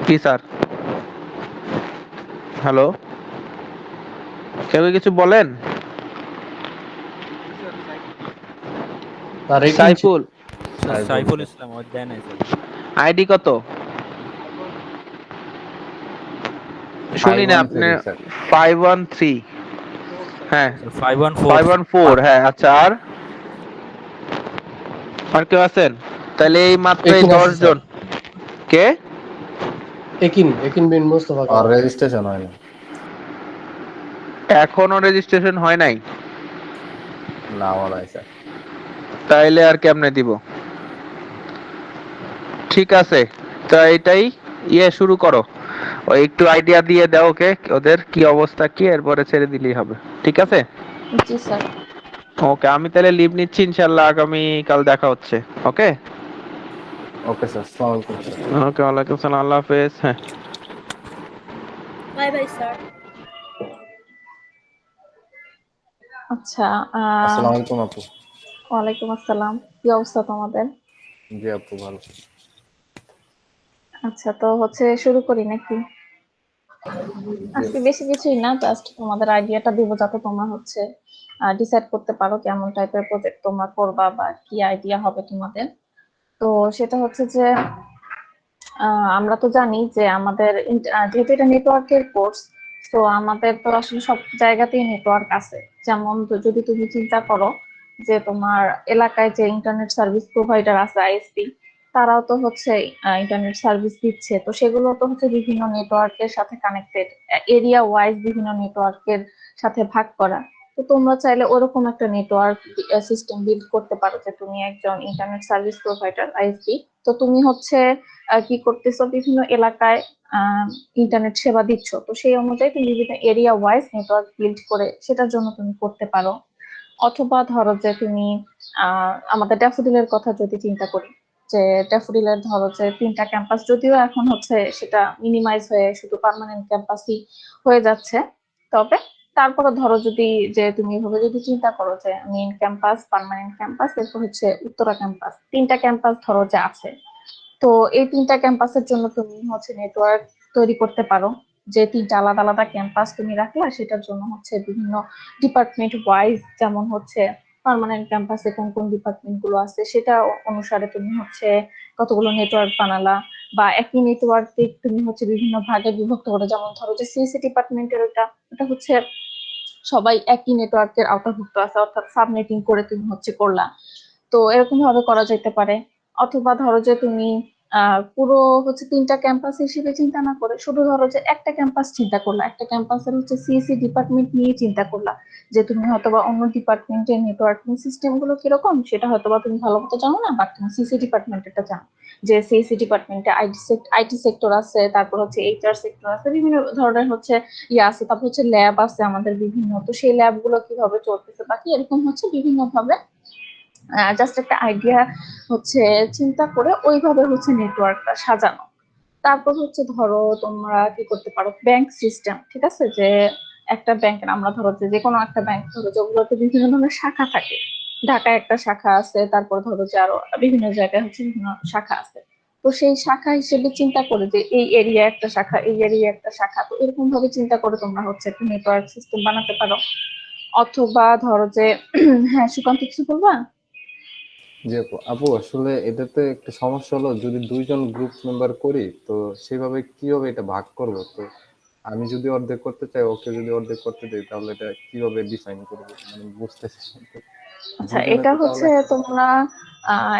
কি স্যার? হ্যালো, কেউ কিছু বলেন? স্যার 18 সাইফুল, স্যার সাইফুল ইসলাম ওর দেয় নাই স্যার। আইডি কত? শুনি না আপনি। 513 স্যার। 513, হ্যাঁ স্যার 514 514, হ্যাঁ আচ্ছা। আর কেউ আছেন? তাহলে এই মাত্র এই 18 10 আছে জন। স্যার। কে? একিন বিন মোস্তফা আর কামাল। রেজিস্ট্রেশন হয় না। এখনো রেজিস্ট্রেশন হয় নাই? না মনে হয় স্যার। তাইলে আর কেমনে দিব? ঠিক আছে, তা এটাই শুরু করো। ওই একটু আইডিয়া দিয়ে দাও ওকে, ওদের কি অবস্থা কি, এরপরে ছেড়ে দিলেই হবে। ঠিক আছে? জি স্যার। ওকে, আমি তাহলে লিভ নিচ্ছি, ইনশাল্লাহ আগামী কাল দেখা হচ্ছে। ওকে ওকে স্যার, আসসালামু আলাইকুম স্যার। ওকে, ওয়ালাইকুম সালাম, আল্লাহ হাফেজ। হ্যাঁ বাই বাই স্যার। আচ্ছা। আসসালামু আলাইকুম আপু। ওয়ালাইকুম আসসালাম। কি অবস্থা তোমাদের? জি আপু ভালো। আচ্ছা, তো হচ্ছে শুরু করি নাকি? জি। আজকে বেশি কিছুই না, জাস্ট তোমাদের আইডিয়াটা দিব যাতে তোমরা হচ্ছে ডিসাইড করতে পারো কেমন টাইপের প্রজেক্ট তোমরা করবা বা কি আইডিয়া হবে তোমাদের। তো সেটা হচ্ছে যে আমরা তো জানি যে আমাদের যেহেতু এটা নেটওয়ার্কের কোর্স, তো আমাদের তো আসলে সব জায়গাতেই নেটওয়ার্ক আছে। যেমন যদি তুমি চিন্তা করো যে তোমার এলাকায় যে ইন্টারনেট সার্ভিস প্রোভাইডার আছে, আইএসপি, তারাও তো হচ্ছে ইন্টারনেট সার্ভিস দিচ্ছে। তো সেগুলো তো হচ্ছে বিভিন্ন নেটওয়ার্কের সাথে কানেক্টেড, এরিয়া ওয়াইজ বিভিন্ন নেটওয়ার্কের সাথে ভাগ করা। তো তোমরা চাইলে ওরকম একটা নেটওয়ার্ক সিস্টেম বিল্ড করতে পারো যে তুমি একজন ইন্টারনেট সার্ভিস প্রোভাইডার, আইএসপি। তো তুমি হচ্ছে কি করতেছো, বিভিন্ন এলাকায় ইন্টারনেট সেবা দিচ্ছ। তো সেই অনুযায়ী তুমি বিভিন্ন এরিয়া ওয়াইজ নেটওয়ার্ক বিল্ড করে সেটার জন্য তুমি করতে পারো। অথবা ধরো যে তুমি আমাদের ড্যাফোডিলের কথা যদি চিন্তা করি, যে ড্যাফোডিলের ধরো যে 3টা ক্যাম্পাস, যদিও এখন হচ্ছে সেটা মিনিমাইজ হয়ে শুধু পার্মানেন্ট ক্যাম্পাসই হয়ে যাচ্ছে, তবে তারপরে ধরো যদি যে তুমি এভাবে যদি চিন্তা করো যে মেইন ক্যাম্পাস, পার্মানেন্ট ক্যাম্পাস, এরপর হচ্ছে উত্তরা ক্যাম্পাস, 3টা ক্যাম্পাস ধরো যে আছে। তো এই 3টা ক্যাম্পাসের জন্য তুমি হচ্ছে নেটওয়ার্ক তৈরি করতে পারো, যে 3টা আলাদা আলাদা ক্যাম্পাস তুমি রাখলা, সেটার জন্য হচ্ছে বিভিন্ন ডিপার্টমেন্ট ওয়াইজ, যেমন হচ্ছে পার্মানেন্ট ক্যাম্পাসে কোন কোন ডিপার্টমেন্ট গুলো আছে সেটা অনুসারে তুমি হচ্ছে কতগুলো নেটওয়ার্ক বানালা, বা একই নেটওয়ার্কে তুমি হচ্ছে বিভিন্ন ভাগে বিভক্ত করে, যেমন ধরো যে সিএসসি ডিপার্টমেন্টের এটা হচ্ছে সবাই একই নেটওয়ার্কের আওতাভুক্ত আছে, অর্থাৎ সাবনেটিং করে তুমি হচ্ছে করলা। তো এরকম ভাবে করা যেতে পারে। অথবা ধরো যে তুমি পুরো হচ্ছে 3টা ক্যাম্পাস হিসেবে চিন্তা না করে শুধু ধরো যে একটা ক্যাম্পাস চিন্তা করলা, একটা ক্যাম্পাসের হচ্ছে সিএসসি ডিপার্টমেন্ট নিয়ে চিন্তা করলা, যে তুমি হয়তোবা অন্য ডিপার্টমেন্টের নেটওয়ার্কিং সিস্টেম গুলো কিরকম সেটা হয়তোবা তুমি ভালো মতো জানো না, বাট তুমি সিএসসি ডিপার্টমেন্টটা জানো, যে সিএসসি ডিপার্টমেন্টে আইটি সেক্টর আছে, তারপর হচ্ছে এইচআর সেক্টর আছে, বিভিন্ন ধরনের হচ্ছে ইয়ে আছে, তারপর হচ্ছে ল্যাব আছে আমাদের বিভিন্ন, তো সেই ল্যাব গুলো কিভাবে চলতেছে বাকি এরকম হচ্ছে বিভিন্ন ভাবে জাস্ট একটা আইডিয়া হচ্ছে চিন্তা করে ওইভাবে হচ্ছে নেটওয়ার্কটা সাজানো। তারপর হচ্ছে ধরো তোমরা কি করতে পারো, ব্যাংক সিস্টেম, ঠিক আছে, যে একটা ব্যাংকের আমরা ধরো যে কোনো একটা ব্যাংক ধরো যেগুলোতে বিভিন্ন ধরনের শাখা থাকে, ঢাকায় একটা শাখা আছে, তারপর ধরো যে আরো বিভিন্ন জায়গায় হচ্ছে বিভিন্ন শাখা আছে, তো সেই শাখা হিসেবে চিন্তা করে যে এই এরিয়া একটা শাখা, এই এরিয়া একটা শাখা, তো এরকম ভাবে চিন্তা করে তোমরা হচ্ছে একটা নেটওয়ার্ক সিস্টেম বানাতে পারো। অথবা ধরো যে হ্যাঁ সুকান্ত কিছু বলবা? জি আপু, আপু আসলে এটাতে একটা সমস্যা হলো, যদি 2জন গ্রুপ মেম্বার করি তো সেভাবে কিভাবে এটা ভাগ করব? তো আমি যদি অর্ধেক করতে চাই, ওকে যদি অর্ধেক করতে দেই, তাহলে এটা কিভাবে ডিফাইন করব, মানে বুঝতেছি না তো। আচ্ছা, 2জনের এটা তো হচ্ছে তাহলে একটা তোমরা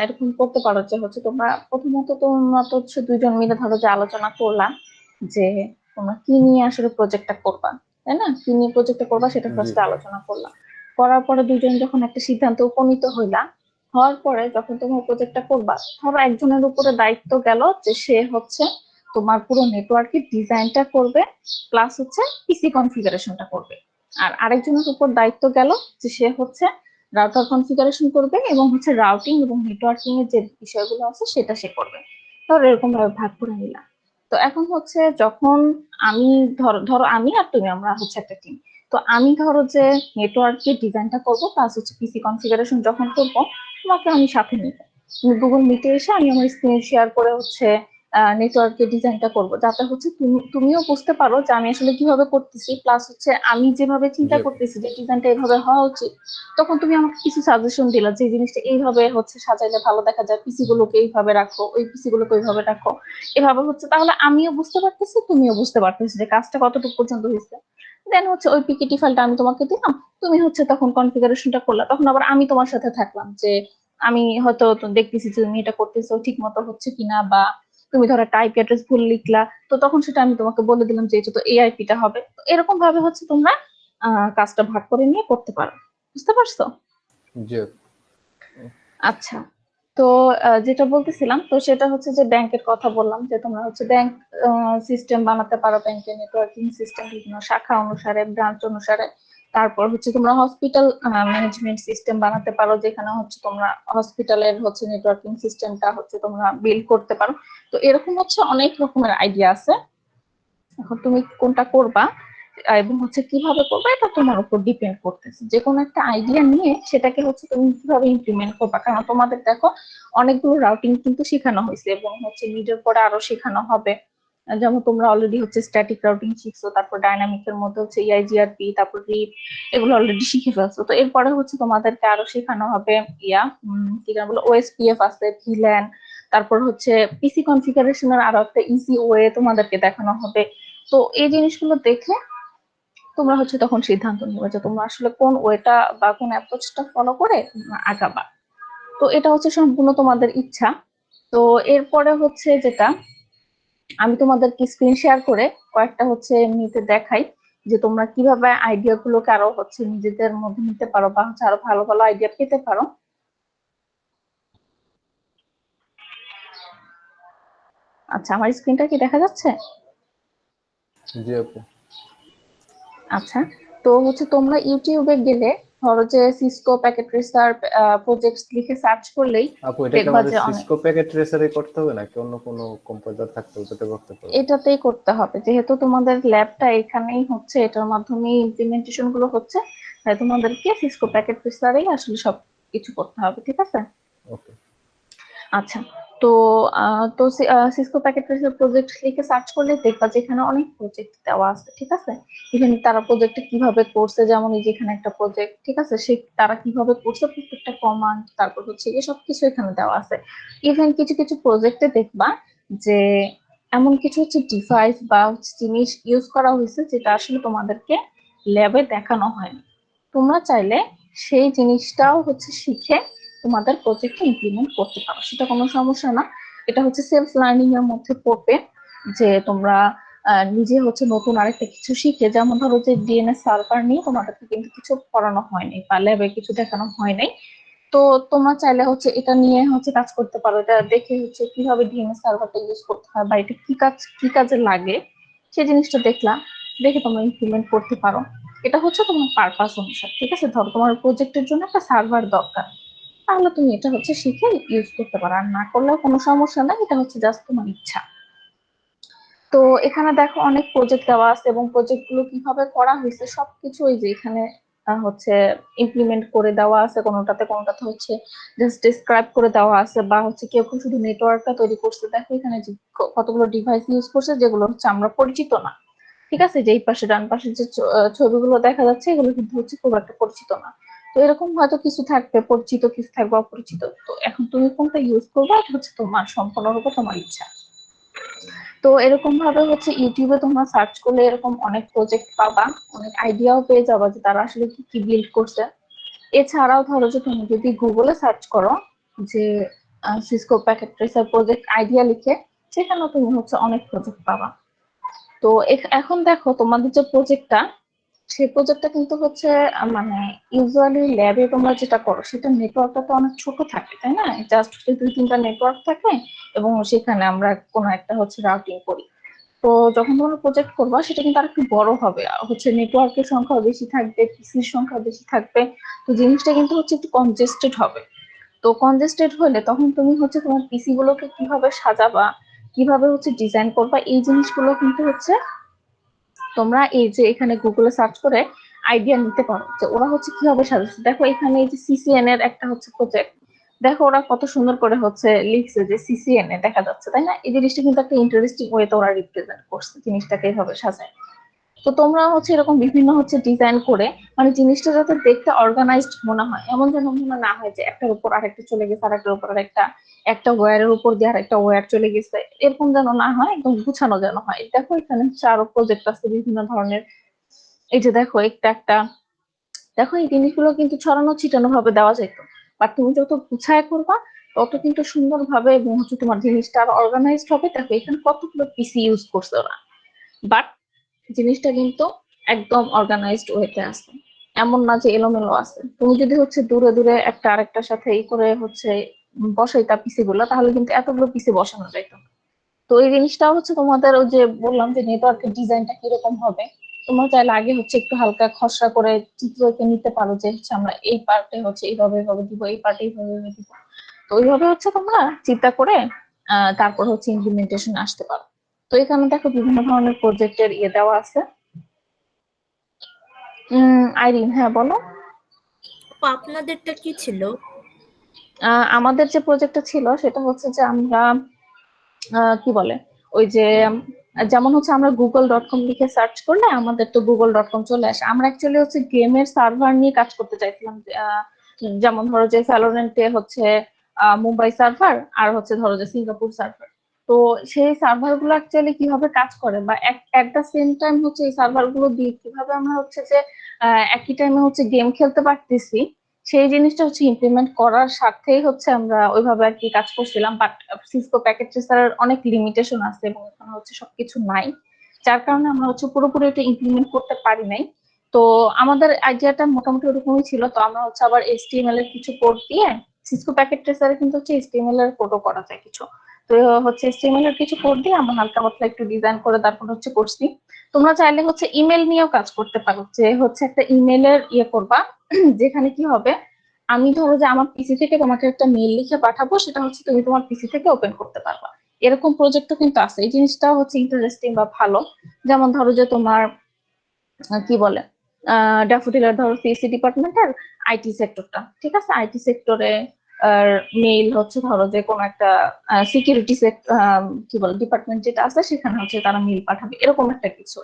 এরকম করতে পারো যে হচ্ছে তোমরা প্রথমত তোমরা তো হচ্ছে 2জন মিলে ধরো যে আলোচনা করলা যে তোমরা কি নিয়ে আসলে প্রজেক্টটা করবা, তাই না? কি নিয়ে প্রজেক্টটা করবা সেটা জি ফার্স্টে আলোচনা করলা, করার পরে 2জন যখন একটা সিদ্ধান্তে উপনীত হইলা, হওয়ার পরে যখন তোমরা প্রজেক্টটা করবা, ধরো একজনের উপরে দায়িত্ব গেল যে সে হচ্ছে তোমার পুরো নেটওয়ার্কের ডিজাইনটা করবে, প্লাস হচ্ছে পিসি কনফিগারেশনটা করবে। আর আরেকজনের উপর দায়িত্ব গেল যে সে হচ্ছে রাউটার কনফিগারেশন করবে এবং হচ্ছে রাউটিং এবং নেটওয়ার্কিং এর যে বিষয়গুলো আছে সেটা সে করবে। ধরো এরকম ভাবে ভাগ করে নিলাম। তো এখন হচ্ছে যখন আমি ধরো ধরো আমি আর তুমি আমরা হচ্ছে একটা টিম, তো আমি ধরো যে নেটওয়ার্কের ডিজাইনটা করবো প্লাস হচ্ছে পিসি কনফিগারেশন যখন করবো, তোমাকে আমি সাথে নিব, গুগল মিটে এসে আমি আমার স্ক্রিন শেয়ার করে হচ্ছে নেটওয়ার্কের ডিজাইনটা করবো, যাতে হচ্ছে তুমিও বুঝতে পারো যে আমি আসলে কিভাবে করতেছি, প্লাস হচ্ছে আমি যেভাবে জি চিন্তা আপু। করতেছি যে ডিজাইনটা এভাবে হওয়া উচিত, তখন তুমি আমাকে কিছু সাজেশন দিলা যে এই জিনিসটা এইভাবে হচ্ছে সাজাইলে ভালো দেখা যায়, পিসি গুলোকে এইভাবে রাখো, ওই পিসি গুলোকে ওইভাবে রাখো, এভাবে হচ্ছে, তাহলে আমিও বুঝতে পারতেছি তুমিও বুঝতে পারতেছি যে কাজটা কতটুকু পর্যন্ত হয়েছে। দেন হচ্ছে ওই পিকেটি ফাইলটা আমি তোমাকে দিলাম, তুমি হচ্ছে তখন কনফিগারেশনটা করলা, তখন আবার আমি তোমার সাথে থাকলাম যে আমি হয়তো তো দেখতেছি যে তুমি এটা করতেছো ঠিক মতো হচ্ছে কিনা, বা তুমি ধরো টাইপ অ্যাড্রেস ভুল লিখলা, তো তখন সেটা আমি তোমাকে বলে দিলাম যে এটা তো এআইপি টা হবে। তো এরকম ভাবে হচ্ছে তোমরা কাজটা ভাগ করে নিয়ে করতে পারো। বুঝতে পারছো? জি আপু। আচ্ছা, তো যেটা বলতেছিলাম তো সেটা হচ্ছে যে ব্যাংকের কথা বললাম যে তোমরা হচ্ছে ব্যাংক সিস্টেম বানাতে পারো, ব্যাংকের নেটওয়ার্কিং সিস্টেম বিভিন্ন শাখা অনুসারে, ব্রাঞ্চ অনুসারে। তারপর হচ্ছে তোমরা হসপিটাল ম্যানেজমেন্ট সিস্টেম বানাতে পারো, যেখানে হচ্ছে তোমরা হসপিটালের হচ্ছে নেটওয়ার্কিং সিস্টেমটা হচ্ছে তোমরা বিল্ড করতে পারো। তো এরকম হচ্ছে অনেক রকমের আইডিয়া আছে, এখন তুমি কোনটা করবা এবং হচ্ছে কিভাবে করবা এটা তোমার উপর ডিপেন্ড করতেছে। যে কোনো একটা আইডিয়া নিয়ে সেটাকে হচ্ছে তুমি কিভাবে ইমপ্লিমেন্ট করবা, কারণ তোমাদের দেখো অনেকগুলো রাউটিং কিন্তু শেখানো হয়েছে এবং হচ্ছে নিজের পরে আরো শেখানো হবে। যেমন তোমরা অলরেডি হচ্ছে স্ট্যাটিক রাউটিং শিখছো, তারপর ডাইনামিক এর মধ্যে হচ্ছে ইআইজিআরপি, তারপর রিপ, এগুলো অলরেডি শিখে ফেলছো। তো এরপরে হচ্ছে তোমাদেরকে আরো শেখানো হবে কি যেন বলো, ওএসপিএফ আছে, ভিল্যান, তারপর হচ্ছে পিসি কনফিগারেশনের আরো একটা ইজি ওয়ে তোমাদেরকে দেখানো হবে। তো এই জিনিসগুলো দেখে তোমরা হচ্ছে তখন সিদ্ধান্ত নিবে যে তোমরা আসলে কোন ওয়েটা বা কোন অ্যাপ্রোচটা ফলো করে আগাবা। তো এটা হচ্ছে সম্পূর্ণ তোমাদের ইচ্ছা। তো এরপরে হচ্ছে যেটা আমি তোমাদেরকে স্ক্রিন শেয়ার করে কয়েকটা হচ্ছে এমনিতে দেখাই যে তোমরা কিভাবে আইডিয়া গুলোকে আরো হচ্ছে নিজেদের মধ্যে নিতে পারো বা হচ্ছে আরো ভালো ভালো আইডিয়া পেতে পারো। আচ্ছা, আমার স্ক্রিনটা কি দেখা যাচ্ছে? জি আপু। আচ্ছা, তো হচ্ছে তোমরা ইউটিউবে গেলে ধরো যে সিসকো প্যাকেট রেসার প্রজেক্টস লিখে সার্চ করলেই আপু এটা কি দেখবা আমাদের যে অনেক, সিসকো প্যাকেট ট্রেসারে করতে হবে নাকি অন্য কোনো কম্পিউটার থাকতে ওটাতে করতে পারবো? এটাতেই করতে হবে যেহেতু তোমাদের ল্যাবটা এখানেই হচ্ছে, এটার মাধ্যমে ইমপ্লিমেন্টেশন গুলো হচ্ছে, তাই তোমাদেরকে সিসকো প্যাকেট রেসারেই আসলে সব কিছু করতে হবে, ঠিক আছে? ওকে। আচ্ছা, তো সিসকো প্যাকেট ট্রেসার প্রজেক্ট লিখে সার্চ করলে দেখবা যে এখানে অনেক প্রজেক্ট দেওয়া আছে, ঠিক আছে। ইভেন তারা প্রজেক্টটা কিভাবে করছে, যেমন এই যে এখানে একটা প্রজেক্ট, ঠিক আছে, সে তারা কিভাবে করছে প্রত্যেকটা কমান্ড, তারপর হচ্ছে এসব কিছু এখানে দেওয়া আছে। ইভেন কিছু কিছু প্রজেক্টে দেখবা যে এমন কিছু হচ্ছে ডিভাইস বা হচ্ছে জিনিস ইউজ করা হয়েছে যেটা আসলে তোমাদেরকে ল্যাবে দেখানো হয়নি। তোমরা চাইলে সেই জিনিসটাও হচ্ছে শিখে তোমাদের প্রজেক্টে ইমপ্লিমেন্ট করতে পারো, সেটা কোনো সমস্যা না। এটা হচ্ছে সেলফ লার্নিং এর মধ্যে পড়বে, যে তোমরা নিজে হচ্ছে নতুন আরেকটা কিছু শিখে, যেমন ধরো যে ডিএনএস সার্ভার নিয়ে তোমাদেরকে কিন্তু কিছু পড়ানো হয়নি বা ল্যাবে কিছু দেখানো হয় নাই। তো তোমরা চাইলে হচ্ছে এটা নিয়ে হচ্ছে কাজ করতে পারো, এটা দেখে হচ্ছে কিভাবে ডিএনএস সার্ভারটা ইউজ করতে হয় বা এটা কি কাজে লাগে সেই জিনিসটা দেখে তোমরা ইমপ্লিমেন্ট করতে পারো। এটা হচ্ছে তোমার পারপাস অনুসারে, ঠিক আছে। ধরো তোমার প্রজেক্টের জন্য একটা সার্ভার দরকার, তাহলে তুমি এটা হচ্ছে শিখে ইউজ করতে পারো, আর না করলেও কোনো সমস্যা নাই, এটা হচ্ছে জাস্ট তোমার ইচ্ছা। তো এখানে দেখো অনেক প্রজেক্ট দেওয়া আছে এবং প্রজেক্ট গুলো কিভাবে করা হয়েছে সবকিছু ওই যে এখানে হচ্ছে ইমপ্লিমেন্ট করে দেওয়া আছে, কোনোটাতে হচ্ছে জাস্ট ডিসক্রাইব করে দেওয়া আছে, বা হচ্ছে কেউ কেউ শুধু নেটওয়ার্কটা তৈরি করছে। দেখো এখানে যে কতগুলো ডিভাইস ইউজ করছে যেগুলো হচ্ছে আমরা পরিচিত না, ঠিক আছে। যে এই পাশে ডান পাশে যে ছবিগুলো দেখা যাচ্ছে এগুলো কিন্তু হচ্ছে খুব একটা পরিচিত না। তো এরকম হয়তো কিছু থাকবে পরিচিত, কিছু থাকবে অপরিচিত। তো এখন তুমি কোনটা ইউজ করবে এটা হচ্ছে তোমার সম্পূর্ণরূপে তোমার ইচ্ছা। তো এরকম ভাবে হচ্ছে ইউটিউবে তোমরা সার্চ করলে এরকম অনেক প্রজেক্ট পাবা, অনেক আইডিয়াও পেয়ে যাবা যে তারা আসলে কি কি বিল্ড করছে। এছাড়াও ধরো যে তুমি যদি গুগলে সার্চ করো যে Cisco packet tracer project idea লিখে, সেখানেও তুমি হচ্ছে অনেক প্রজেক্ট পাবা। তো এখন দেখো তোমাদের যে প্রজেক্টটা, সেই প্রজেক্টটা কিন্তু হচ্ছে মানে ইউজুয়ালি ল্যাবে তোমরা যেটা করো সেটা নেটওয়ার্কটা তো অনেক ছোট থাকে, তাই না? জাস্ট 2-3টা নেটওয়ার্ক থাকে এবং সেখানে আমরা কোনো একটা হচ্ছে রাউটিং করি। তো যখন তোমরা প্রজেক্ট করবা সেটা কিন্তু আর একটু বড় হবে, হচ্ছে নেটওয়ার্কের সংখ্যা বেশি থাকবে, পিসির সংখ্যা বেশি থাকবে। তো জিনিসটা কিন্তু হচ্ছে একটু কনজেস্টেড হবে। তো কনজেস্টেড হলে তখন তুমি হচ্ছে তোমার পিসি গুলোকে কিভাবে সাজাবা, কিভাবে হচ্ছে ডিজাইন করবা, এই জিনিসগুলো কিন্তু হচ্ছে তোমরা এই যে এখানে গুগলে সার্চ করে আইডিয়া নিতে পারো যে ওরা হচ্ছে কিভাবে সাজাচ্ছে। দেখো এখানে এই যে সিসিএন এর একটা হচ্ছে প্রজেক্ট, দেখো ওরা কত সুন্দর করে হচ্ছে লিখছে যে সিসিএন এ দেখা যাচ্ছে, তাই না? এই জিনিসটা কিন্তু একটা ইন্টারেস্টিং ওয়েতে ওরা রিপ্রেজেন্ট করছে জিনিসটাকে এইভাবে সাজায়। তো তোমরা হচ্ছে এরকম বিভিন্ন হচ্ছে ডিজাইন করে, মানে জিনিসটা যাতে দেখতে অর্গানাইজড মনে হয়, এমন যেন মনে না হয় যে একটার উপর আরেকটা চলে গেছে, আরেকটার উপর আরেকটা, একটা ওয়্যারের উপর দিয়ে আরেকটা ওয়্যার চলে গেছে, এরকম যেন না হয়, একদম গুছানো যেন হয়। দেখো এখানে হচ্ছে আরো প্রজেক্ট আছে বিভিন্ন ধরনের। এই যে দেখো একটা দেখো এই জিনিসগুলো কিন্তু ছড়ানো ছিটানো ভাবে দেওয়া যেত, বাট তুমি যত গুছায় করবা তত কিন্তু সুন্দর ভাবে এবং হচ্ছে তোমার জিনিসটা আরো অর্গানাইজড হবে। দেখো এখানে কতগুলো পিসি ইউজ করছে ওরা, বাট জিনিসটা কিন্তু একদম অর্গানাইজড ওয়েতে আছে, এমন না যে এলোমেলো আছে। তুমি যদি হচ্ছে দূরে দূরে একটা আরেকটার সাথে এই করে হচ্ছে বসাইতা পিসি গুলো, তাহলে কিন্তু এতগুলো পিসি বসানো যাইত না। তো এই জিনিসটা হচ্ছে তোমাদের ওই যে বললাম যে নেটওয়ার্কের ডিজাইনটা কিরকম হবে, তোমরা চাইলে আগে হচ্ছে একটু হালকা খসড়া করে চিত্র এঁকে নিতে পারো যে হচ্ছে আমরা এই পার্টে হচ্ছে এইভাবে এইভাবে দিব, এই পার্টে এইভাবে এইভাবে দিব। তো ওইভাবে হচ্ছে তোমরা চিন্তা করে তারপর হচ্ছে ইমপ্লিমেন্টেশন আসতে পারো। তো এখানে দেখো বিভিন্ন ধরনের প্রজেক্টের দেওয়া আছে। আইরিন, হ্যাঁ বলো। আপু, আপনাদেরটা কি ছিল? আমাদের যে প্রজেক্টটা ছিল সেটা হচ্ছে যে আমরা কি বলে ওই যে যেমন হচ্ছে আমরা google.com লিখে সার্চ করলে আমাদের তো google.com চলে আসে। আমরা অ্যাকচুয়ালি হচ্ছে গেমের সার্ভার নিয়ে কাজ করতে চাইছিলাম, যেমন ধরো যে ভ্যালোরেন্টে হচ্ছে মুম্বাই সার্ভার, আর হচ্ছে ধরো যে সিঙ্গাপুর সার্ভার। তো সেই সার্ভার গুলো অ্যাকচুয়ালি কিভাবে কাজ করে বা এট দা সেম টাইম হচ্ছে এই সার্ভার গুলো দিয়ে কিভাবে আমরা হচ্ছে যে একই টাইমে হচ্ছে গেম খেলতে পারতেছি, সেই জিনিসটা হচ্ছে ইমপ্লিমেন্ট করার সাথেই হচ্ছে আমরা ওইভাবে আর কি কাজ করছিলাম। বাট সিসকো প্যাকেট ট্রেসারের অনেক লিমিটেশন আছে এবং এখানে হচ্ছে সবকিছু নাই, যার কারণে আমরা হচ্ছে পুরোপুরি এটা ইমপ্লিমেন্ট করতে পারি নাই। তো আমাদের আইডিয়াটা মোটামুটি ওরকমই ছিল। তো আমরা হচ্ছে আবার এইচটিএমএল এর কিছু কোড দিয়ে, সিসকো প্যাকেট ট্রেসারে কিন্তু হচ্ছে এইচটিএমএল এর কোডও করা যায় কিছু। তো হচ্ছে এইচটিএমএল এর কিছু কোড দিয়ে আমরা হালকা পাতলা একটু ডিজাইন করে তারপর হচ্ছে করছি। তোমরা চাইলে হচ্ছে ইমেল নিয়েও কাজ করতে পারো, যে হচ্ছে একটা ইমেলের করবা যেখানে কি হবে, আমি ধরো যে আমার পিসি থেকে তোমাকে একটা মেইল লিখে পাঠাবো, সেটা হচ্ছে তুমি তোমার পিসি থেকে ওপেন করতে পারবা। এরকম প্রজেক্টও কিন্তু আছে, এই জিনিসটা হচ্ছে ইন্টারেস্টিং বা ভালো। যেমন ধরো যে তোমার কি বলে ড্যাফোডিলের ধরো সিএসসি ডিপার্টমেন্টের আইটি সেক্টরটা, ঠিক আছে, আইটি সেক্টরে আর মেইল হচ্ছে ধরো যে কোনো একটা সিকিউরিটি কি বলে ডিপার্টমেন্ট যেটা আছে সেখানে হচ্ছে তারা মেইল পাঠাবে, এরকম একটা কিছু।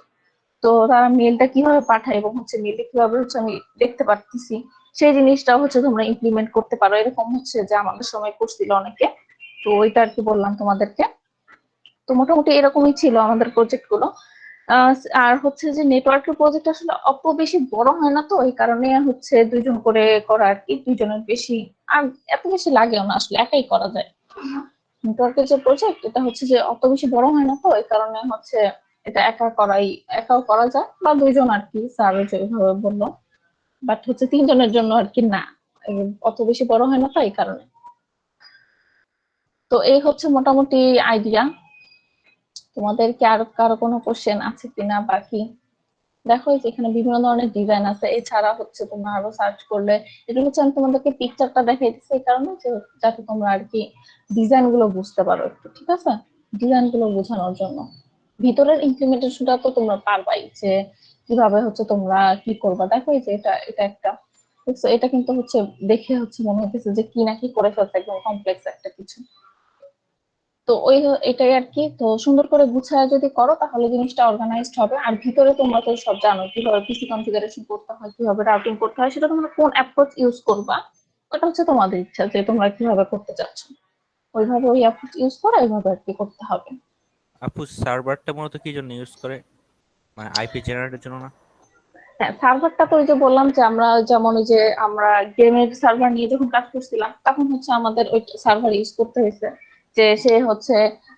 তো তারা মেইলটা কিভাবে পাঠায় এবং হচ্ছে মেইলটা কিভাবে হচ্ছে আমি দেখতে পারতেছি, সেই জিনিসটাও হচ্ছে তোমরা ইমপ্লিমেন্ট করতে পারো। এরকম হচ্ছে যে আমাদের সময় করছিল অনেকে, তো ওইটা আর কি বললাম তোমাদেরকে। তো মোটামুটি এরকমই ছিল আমাদের প্রজেক্ট গুলো। আহ, আর হচ্ছে যে নেটওয়ার্কের প্রজেক্ট আসলে অত বেশি বড় হয় না, তো এই কারণে হচ্ছে দুইজন করে করা আর কি, দুইজনের বেশি আর এত বেশি লাগেও না, আসলে একাই করা যায়। নেটওয়ার্কের যে প্রজেক্ট এটা হচ্ছে যে অত বেশি বড় হয় না, তো এই কারণে হচ্ছে এটা একাও করা যায়, বা দুইজন আর কি স্যার যেভাবে বললো। বাট হচ্ছে তিনজনের জন্য আর কি না, অত বেশি বড় হয় না, তো এই কারণে। তো এই হচ্ছে মোটামুটি আইডিয়া। তোমাদের কি আরো কারো কোনো কোশ্চেন আছে কিনা বাকি? দেখো এই যে এখানে বিভিন্ন ধরনের ডিজাইন আছে, এছাড়া হচ্ছে তোমরা আরো সার্চ করলে, এটা হচ্ছে আমি তোমাদেরকে পিকচারটা দেখাই দিচ্ছি এই কারণে যে যাতে তোমরা আর কি ডিজাইন গুলো বুঝতে পারো একটু, ঠিক আছে? ডিজাইন গুলো বোঝানোর জন্য। ভিতরের ইমপ্লিমেন্টেশনটা তো তোমরা পারবাই, যে কিভাবে হচ্ছে তোমরা কি করবা। দেখো এই যে এটা এটা একটা দেখছো, এটা কিন্তু হচ্ছে দেখে হচ্ছে মনে হচ্ছে যে কি না কি করে ফেলছে, একদম কমপ্লেক্স একটা কিছু। তো এটাই আর কি। তো সুন্দর করে গুছায় যদি করো তাহলে জিনিসটা অর্গানাইজড হবে। আর ভিতরে তোমরা তো সব জানো কিভাবে পিসি কনফিগারেশন করতে হয়, কিভাবে রাউটিং করতে হয়, সেটা তোমরা কোন অ্যাপ্রোচ ইউজ করবা ওটা হচ্ছে তোমাদের ইচ্ছা যে তোমরা কিভাবে করতে চাচ্ছ, ওইভাবে ওই অ্যাপ্রোচ ইউজ করে ওইভাবে আর কি করতে হবে। আপু সার্ভারটা মূলত কি জন্য ইউজ করে, মানে আইপি জেনারেটের জন্য না? হ্যাঁ, সার্ভারটা তো ওই যে বললাম যে আমরা যেমন ওই যে আমরা গেমের সার্ভার নিয়ে যখন কাজ করছিলাম তখন হচ্ছে আমাদের ওই সার্ভার ইউজ করতে হয়েছে। যে সে হচ্ছে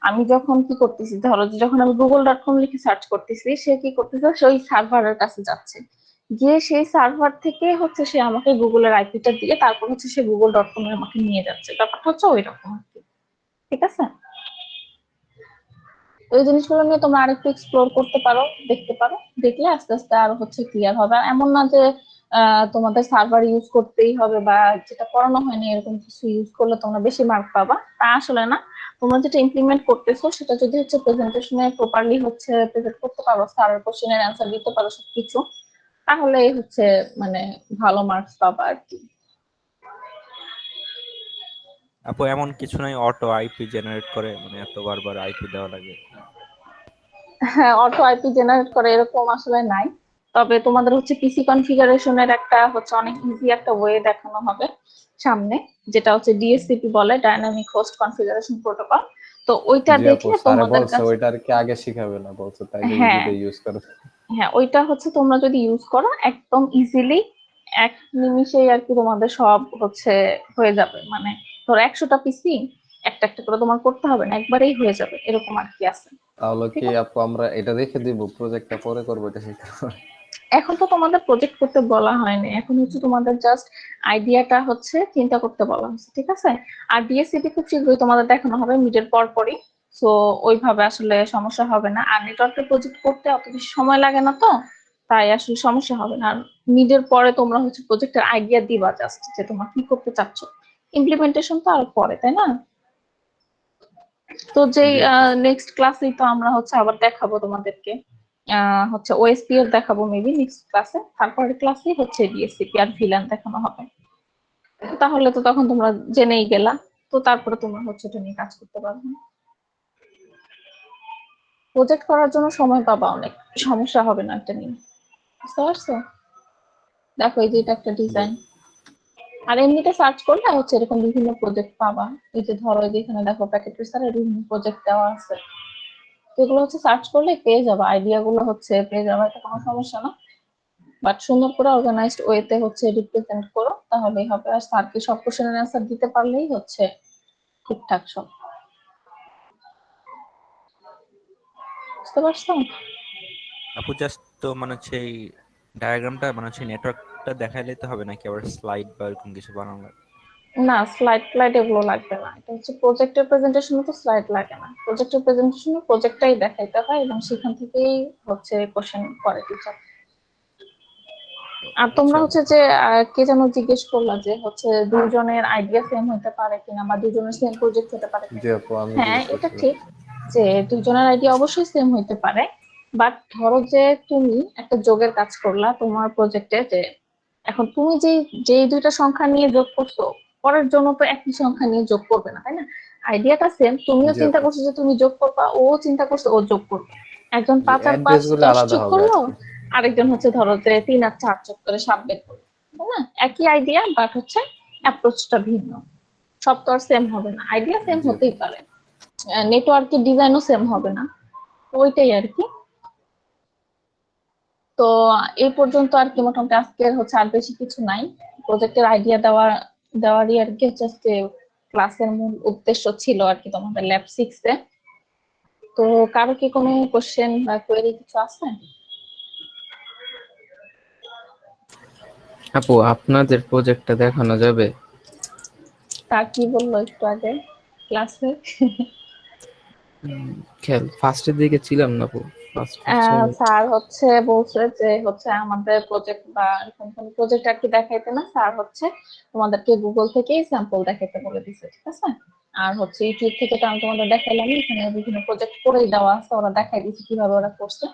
আমি যখন কি করতেছি, ধরো যে যখন আমি google.com লিখে সার্চ করতেছি, সে কি করতেছে, সে ওই সার্ভারের কাছে যাচ্ছে, গিয়ে সেই সার্ভার থেকে হচ্ছে সে আমাকে গুগলের আইপিটা দিয়ে তারপর হচ্ছে সে google.com এ আমাকে নিয়ে যাচ্ছে। ব্যাপারটা হচ্ছে ওই রকম আর কি, ঠিক আছে? ওই জিনিসগুলো নিয়ে তোমরা আরেকটু এক্সপ্লোর করতে পারো, দেখতে পারো, দেখলে আস্তে আস্তে আরো হচ্ছে ক্লিয়ার হবে। আর এমন না যে তোমাদের সার্ভার ইউজ করতেই হবে বা যেটা পড়ানো হয়নি এরকম কিছু ইউজ করলে তোমরা বেশি মার্ক পাবা, তা আসলে না। তোমরা যেটা ইমপ্লিমেন্ট করতেছো সেটা যদি হচ্ছে প্রেজেন্টেশনে প্রপারলি হচ্ছে প্রেজেন্ট করতে পারো, স্যারের কোশ্চেনের অ্যান্সার দিতে পারো সবকিছু, তাহলে হচ্ছে মানে ভালো মার্কস পাবা আর কি। আপু এমন কিছু নাই অটো আইপি জেনারেট করে, মানে এত বারবার আইপি দেওয়া লাগে? হ্যাঁ, অটো আইপি জেনারেট করে এরকম আসলে নাই। তবে তোমাদের হচ্ছে পিসি কনফিগারেশনের একটা হচ্ছে অনেক ইজি একটা ওয়ে দেখানো হবে সামনে, যেটা হচ্ছে ডিএসসিপি বলে, ডাইনামিক হোস্ট কনফিগারেশন প্রোটোকল। তো ওইটা জি আপু, দেখলে স্যারে তোমাদের বলছে কাছে, ওইটা আর কি আগে শিখাবে না, বলছে তাইলে হ্যাঁ ইজিতে ইউজ করো। হ্যাঁ, ওইটা হচ্ছে তোমরা যদি ইউজ করো একদম ইজিলি এক নিমিষেই আর কি তোমাদের সব হচ্ছে হয়ে যাবে। মানে ধরো 100টা পিসি একটা একটা করে তোমার করতে হবে না, একবারেই হয়ে যাবে, এরকম আর কি আছে। তাহলে ঠিক কি আছে, আপু আমরা এটা রেখে দিব, প্রজেক্টটা পরে করবো এটা শেখার পরে? এখন তো তোমাদের প্রজেক্ট করতে বলা হয়নি, এখন হচ্ছে তোমাদের জাস্ট আইডিয়াটা হচ্ছে চিন্তা করতে বলা হচ্ছে, ঠিক আছে? আর ডিএসসিপি খুব শীঘ্রই তোমাদের দেখানো হবে মিডের পরই। সো ওইভাবে আসলে সমস্যা হবে না। আর নেটওয়ার্কের প্রজেক্ট করতে অত বেশি সময় লাগে না, তো তাই আসলে সমস্যা হবে না। আর মিডের পরে তোমরা হচ্ছে প্রজেক্টের আইডিয়া দিবা জাস্ট যে তোমরা কি করতে চাচ্ছ, ইমপ্লিমেন্টেশন তো আর পরে, তাই না? তো যেই জি আপু। নেক্সট ক্লাসেই তো আমরা হচ্ছে আবার দেখাবো তোমাদেরকে, হচ্ছে ওএসপি এর দেখাবো মেবি নেক্সট ক্লাসে, তারপরের ক্লাসে হচ্ছে ডিএসসিপি আর ভিলান দেখানো হবে। তাহলে তো তখন তোমরা জেনেই গেলা, তো তারপরে তোমরা হচ্ছে এটা নিয়ে কাজ করতে পারবে। প্রজেক্ট করার জন্য সময় পাবা অনেক, সমস্যা হবে না এটা নিয়ে, বুঝতে পারছো? দেখো এই যে এটা একটা জি। ডিজাইন। আর এমনিতে সার্চ করলে হচ্ছে এরকম বিভিন্ন প্রজেক্ট পাবা। এই যে ধরো এই যে এখানে দেখো প্যাকেট রিসার্চের বিভিন্ন প্রজেক্ট দেওয়া আছে, এগুলো হচ্ছে সার্চ করলে পেয়ে যাবে, আইডিয়া গুলো হচ্ছে পেয়ে যাবে, এটা কোনো সমস্যা না। বাট সুন্দর করে অর্গানাইজড ওয়েতে হচ্ছে রিপ্রেজেন্ট করো, তাহলেই হবে। আর স্যারকে সব কোশ্চেনের অ্যান্সার দিতে পারলেই হচ্ছে ঠিকঠাক সব, বুঝতে পারছো? আপু জাস্ট তো মানে হচ্ছে এই ডায়াগ্রামটা মানে হচ্ছে নেটওয়ার্কটা দেখাইলে তো হবে নাকি আবার স্লাইড বা এরকম কিছু বানানো লাগে? না, স্লাইড এগুলো লাগবে না, এটা হচ্ছে প্রজেক্টের প্রেজেন্টেশনে তো স্লাইড লাগে না। প্রজেক্টের প্রেজেন্টেশনে প্রজেক্টটাই দেখাইতে হয় এবং সেখান থেকেই হচ্ছে কোশ্চেন করে টিচার। আর তোমরা আচ্ছা হচ্ছে যে কে যেন জিজ্ঞেস করলা যে হচ্ছে দুজনের আইডিয়া সেম হতে পারে কিনা বা দুজনের সেম প্রজেক্ট হতে পারে জি কিনা। আপু, আমি হ্যাঁ, জিজ্ঞেস এটা করছিলাম। ঠিক যে দুজনের আইডিয়া অবশ্যই সেম হইতে পারে। বাট ধরো যে তুমি একটা যোগের কাজ করলা তোমার প্রজেক্টে, যে এখন তুমি যেই দুইটা সংখ্যা নিয়ে যোগ করছো করার জন্য তো একই সংখ্যা নিয়ে যোগ করবে না, তাই না? আইডিয়াটা সেম, তুমিও জি চিন্তা আপু, করছো যে তুমি যোগ করবা, ও চিন্তা করছে ও যোগ করবে। একজন জি 5 আর 5 অ্যাড্রেস গুলো 10 আলাদা যোগ হবে আর করলো, কি। আরেকজন হচ্ছে ধরো যে 3 আর 4 যোগ করে 7 বের করলো, তাই না? একই আইডিয়া, বাট হচ্ছে অ্যাপ্রোচটা ভিন্ন। সব তো আর সেম হবে না, আইডিয়া সেম জি আপু, হতেই পারে, নেটওয়ার্কের ডিজাইনও সেম হবে না, তো ওইটাই আর কি। তো এই পর্যন্ত আর কি মোটামুটি আজকের হচ্ছে আর বেশি কিছু নাই। প্রজেক্টের আইডিয়া দেওয়ারই আর কি হচ্ছে আজকে ক্লাসের মূল উদ্দেশ্য ছিল আর কি তোমাদের ল্যাব 6 এ। তো কারো কি কোনো কোশ্চেন বা কোয়েরি কিছু আছে? আপু আপনাদের প্রজেক্টটা দেখানো যাবে? তা কি বললো একটু আগে ক্লাসে? খেয়াল ফার্স্টের দিকে ছিলাম না আপু, ফার্স্ট স্যার হচ্ছে বলছে যে হচ্ছে আমাদের প্রজেক্ট বা এরকম কোনো প্রজেক্ট আর কি দেখাইতে না, স্যার হচ্ছে তোমাদেরকে গুগল থেকেই স্যাম্পল দেখাইতে বলে দিছে, ঠিক আছে? আর হচ্ছে ইউটিউব থেকে তো আমি তোমাদের দেখাইলাম, এখানে বিভিন্ন প্রজেক্ট করেই দেওয়া আছে, ওরা দেখাই দিচ্ছে কিভাবে ওরা করছে।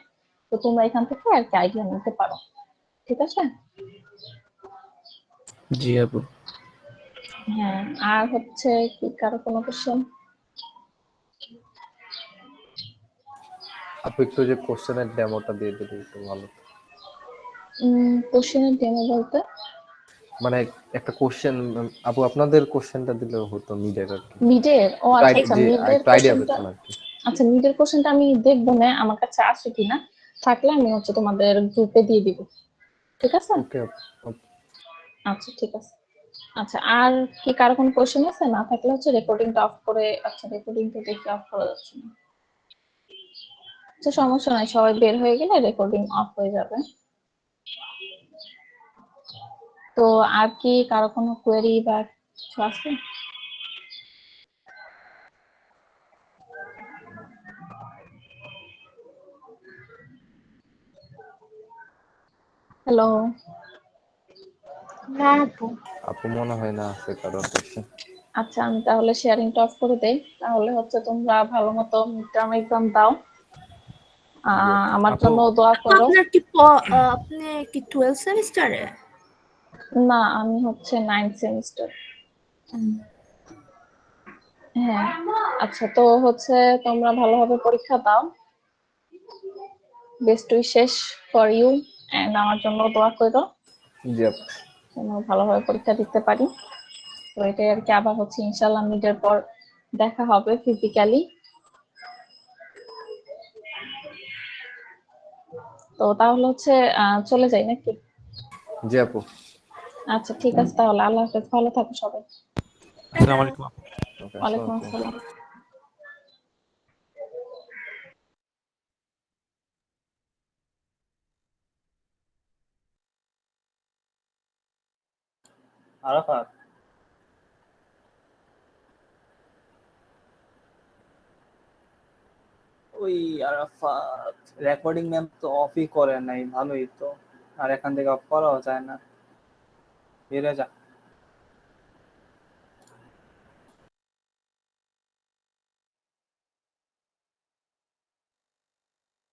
তো তোমরা এখান থেকে আর কি আইডিয়া নিতে পারো, ঠিক আছে? জি আপু। হ্যাঁ, আর হচ্ছে কি কারো কোনো কোশ্চেন? আপু একটু যে কোশ্চেনের ডেমোটা দিয়ে দিলে একটু ভালো হতো। কোশ্চেনের ডেমো বলতে? মানে একটা কোশ্চেন আপু আপনাদের কোশ্চেনটা দিলে হতো মিডের আর কি, মিডের? ও একটু আচ্ছা আচ্ছা, জি মিডের একটু আইডিয়া কোশ্চেনটা। পেতাম আর কি। আচ্ছা, মিডের কোশ্চেনটা আমি দেখবো না, আমার কাছে আসে কিনা, থাকলে আমি হচ্ছে তোমাদের গ্রুপে দিয়ে দিব, ঠিক আছে? ওকে আপু, আচ্ছা ঠিক আছে। আচ্ছা, আর কি কারো কোনো কোশ্চেন আছে? না থাকলে হচ্ছে রেকর্ডিংটা অফ করে, আচ্ছা রেকর্ডিং তো দেখি অফ করা যাচ্ছে না। আচ্ছা সমস্যা নাই, সবাই বের হয়ে গেলে রেকর্ডিং অফ হয়ে যাবে। তো আর কি কারো কোনো কোয়েরি বা কিছু আছে? হ্যালো? না আপু। আপু মনে হয় না আছে কারো কোশ্চেন। আচ্ছা, আমি তাহলে শেয়ারিংটা অফ করে দেই, তাহলে হচ্ছে তোমরা ভালো মতো মিড টার্ম এক্সাম দাও, জি আপু। আমার আপু জন্য দোয়া আপু করো। আপনি কি 12 সেমিস্টারে? না, আমি হচ্ছে 9 সেমিস্টার। হ্যাঁ। আচ্ছা, তো হচ্ছে তোমরা ভালোভাবে পরীক্ষা দাও, best wishes for you, and আমার জন্য দোয়া করো জি আপু, যেন ভালোভাবে পরীক্ষা দিতে পারি। তো এটাই আর কি, আবার হচ্ছে ইনশাল্লাহ মিডের পর দেখা হবে ফিজিক্যালি। তো তাহলে হচ্ছে চলে যাই নাকি? জি আপু। আচ্ছা ঠিক আছে, তাহলে আল্লাহ হাফেজ, ভালো থাকো সবাই। আসসালামু আলাইকুম। ওকে, ওয়ালাইকুম আসসালামু আলাইকুম। আসসালাম। আরাফাত, ওই আরাফাত রেকর্ডিং ম্যাম তো অফই করে নাই, ভালোই তো। আর এখান থেকে অফ করাও যায় না, বেড়ে যা।